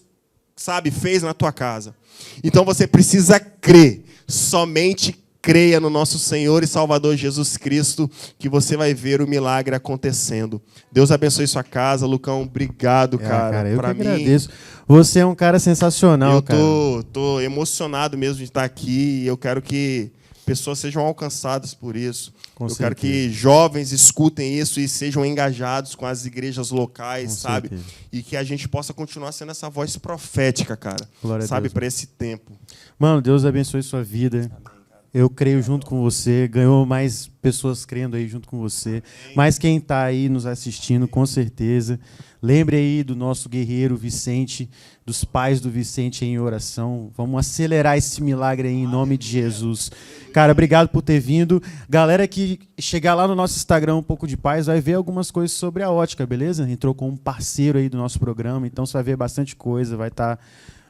fez na tua casa. Então você precisa crer, somente creia no nosso Senhor e Salvador Jesus Cristo, que você vai ver o milagre acontecendo. Deus abençoe sua casa. Lucão, obrigado, cara. Eu que agradeço. Você é um cara sensacional, cara. Eu tô emocionado mesmo de estar aqui e eu quero que pessoas sejam alcançadas por isso. Quero que jovens escutem isso e sejam engajados com as igrejas locais, sabe? E que a gente possa continuar sendo essa voz profética, cara. Sabe, para esse tempo. Mano, Deus abençoe sua vida. Eu creio junto com você, ganhou mais pessoas crendo aí junto com você, mas quem está aí nos assistindo, com certeza, lembre aí do nosso guerreiro Vicente, dos pais do Vicente em oração. Vamos acelerar esse milagre aí em nome de Jesus. Cara, obrigado por ter vindo. Galera que chegar lá no nosso Instagram, Um Pouco de Paz, vai ver algumas coisas sobre a ótica, beleza? Entrou com um parceiro aí do nosso programa, então você vai ver bastante coisa, vai estar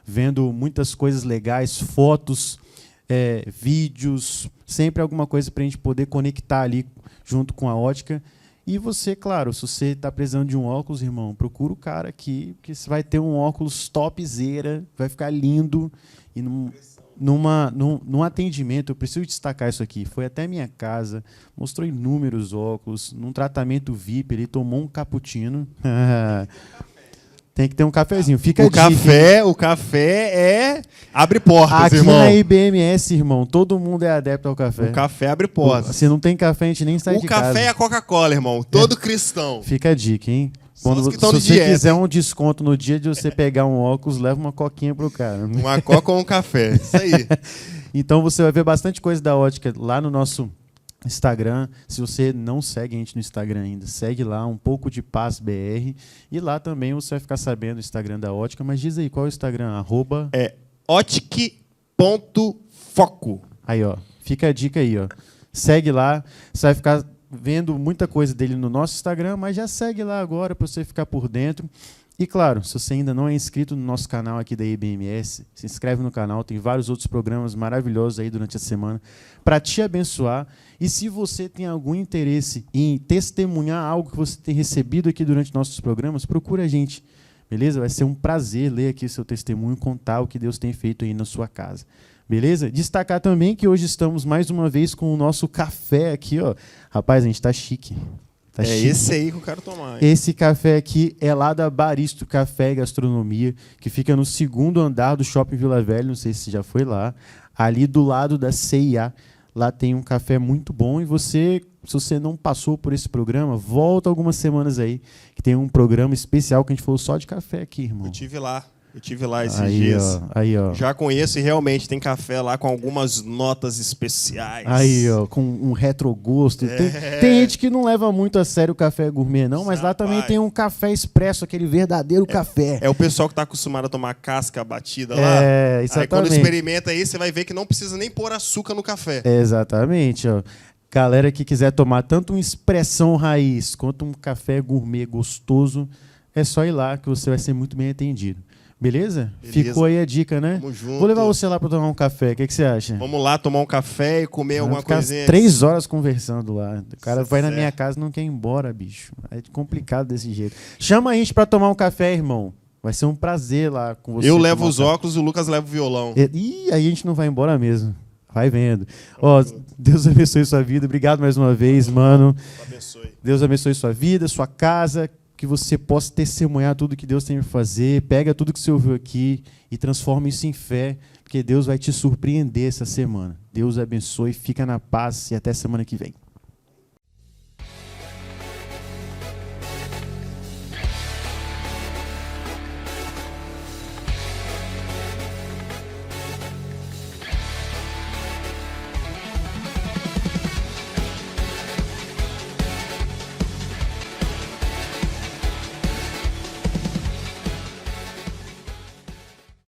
vendo muitas coisas legais, fotos, vídeos, sempre alguma coisa para a gente poder conectar ali junto com a ótica. E você, claro, se você está precisando de um óculos, irmão, procura o cara aqui, porque você vai ter um óculos topzera, vai ficar lindo. E num atendimento, eu preciso destacar isso aqui, foi até minha casa, mostrou inúmeros óculos, num tratamento VIP, ele tomou um cappuccino. Tem que ter um cafezinho. Fica o café abre portas, aqui irmão. Aqui na IBMS, irmão, todo mundo é adepto ao café. O café abre portas. Se não tem café, a gente nem sai de casa. O café é a Coca-Cola, irmão. Todo cristão. Fica a dica, hein? Só os que estão Se de você dieta, quiser hein? um desconto no dia de você pegar um óculos, leva uma coquinha pro cara. Uma coca ou um café. Isso aí. Então você vai ver bastante coisa da ótica lá no nosso Instagram. Se você não segue a gente no Instagram ainda, segue lá, Um Pouco de Paz BR. E lá também você vai ficar sabendo o Instagram da ótica. Mas diz aí, qual é o Instagram? @ É otic.foco. Aí, ó. Fica a dica aí, ó. Segue lá. Você vai ficar vendo muita coisa dele no nosso Instagram, mas já segue lá agora para você ficar por dentro. E claro, se você ainda não é inscrito no nosso canal aqui da IBMS, se inscreve no canal, tem vários outros programas maravilhosos aí durante a semana para te abençoar. E se você tem algum interesse em testemunhar algo que você tem recebido aqui durante nossos programas, procura a gente, beleza? Vai ser um prazer ler aqui o seu testemunho, contar o que Deus tem feito aí na sua casa. Beleza? Destacar também que hoje estamos mais uma vez com o nosso café aqui, ó. Rapaz, a gente tá chique. Tá chique. Esse aí que eu quero tomar. Hein? Esse café aqui é lá da Baristo Café e Gastronomia, que fica no 2º andar do Shopping Vila Velha, não sei se você já foi lá, ali do lado da CIA. Lá tem um café muito bom e você, se você não passou por esse programa, volta algumas semanas aí, que tem um programa especial que a gente falou só de café aqui, irmão. Eu tive lá esses Aí, dias. Aí, ó. Já conheço e realmente tem café lá com algumas notas especiais. Aí, ó, com um retrogosto. Tem gente que não leva muito a sério o café gourmet, não, mas lá também tem um café expresso, aquele verdadeiro café. É o pessoal que está acostumado a tomar casca batida lá. Exatamente. Aí quando experimenta aí, você vai ver que não precisa nem pôr açúcar no café. Exatamente, ó. Galera que quiser tomar tanto uma expressão raiz quanto um café gourmet gostoso, é só ir lá que você vai ser muito bem atendido. Beleza? Ficou aí a dica, né? Tamo junto. Vou levar você lá para tomar um café. O que você acha? Vamos lá tomar um café e comer alguma coisinha. 3 horas conversando lá. O cara vai na certo. minha casa e não quer ir embora, bicho. É complicado desse jeito. Chama a gente para tomar um café, irmão. Vai ser um prazer lá com você. Eu levo os óculos, o Lucas leva o violão. E aí a gente não vai embora mesmo. Vai vendo. Ó, Deus abençoe sua vida. Obrigado mais uma vez, mano. Abençoe. Deus abençoe sua vida, sua casa. Que você possa testemunhar tudo que Deus tem para fazer. Pega tudo que você ouviu aqui e transforma isso em fé, porque Deus vai te surpreender essa semana. Deus abençoe, fica na paz e até semana que vem.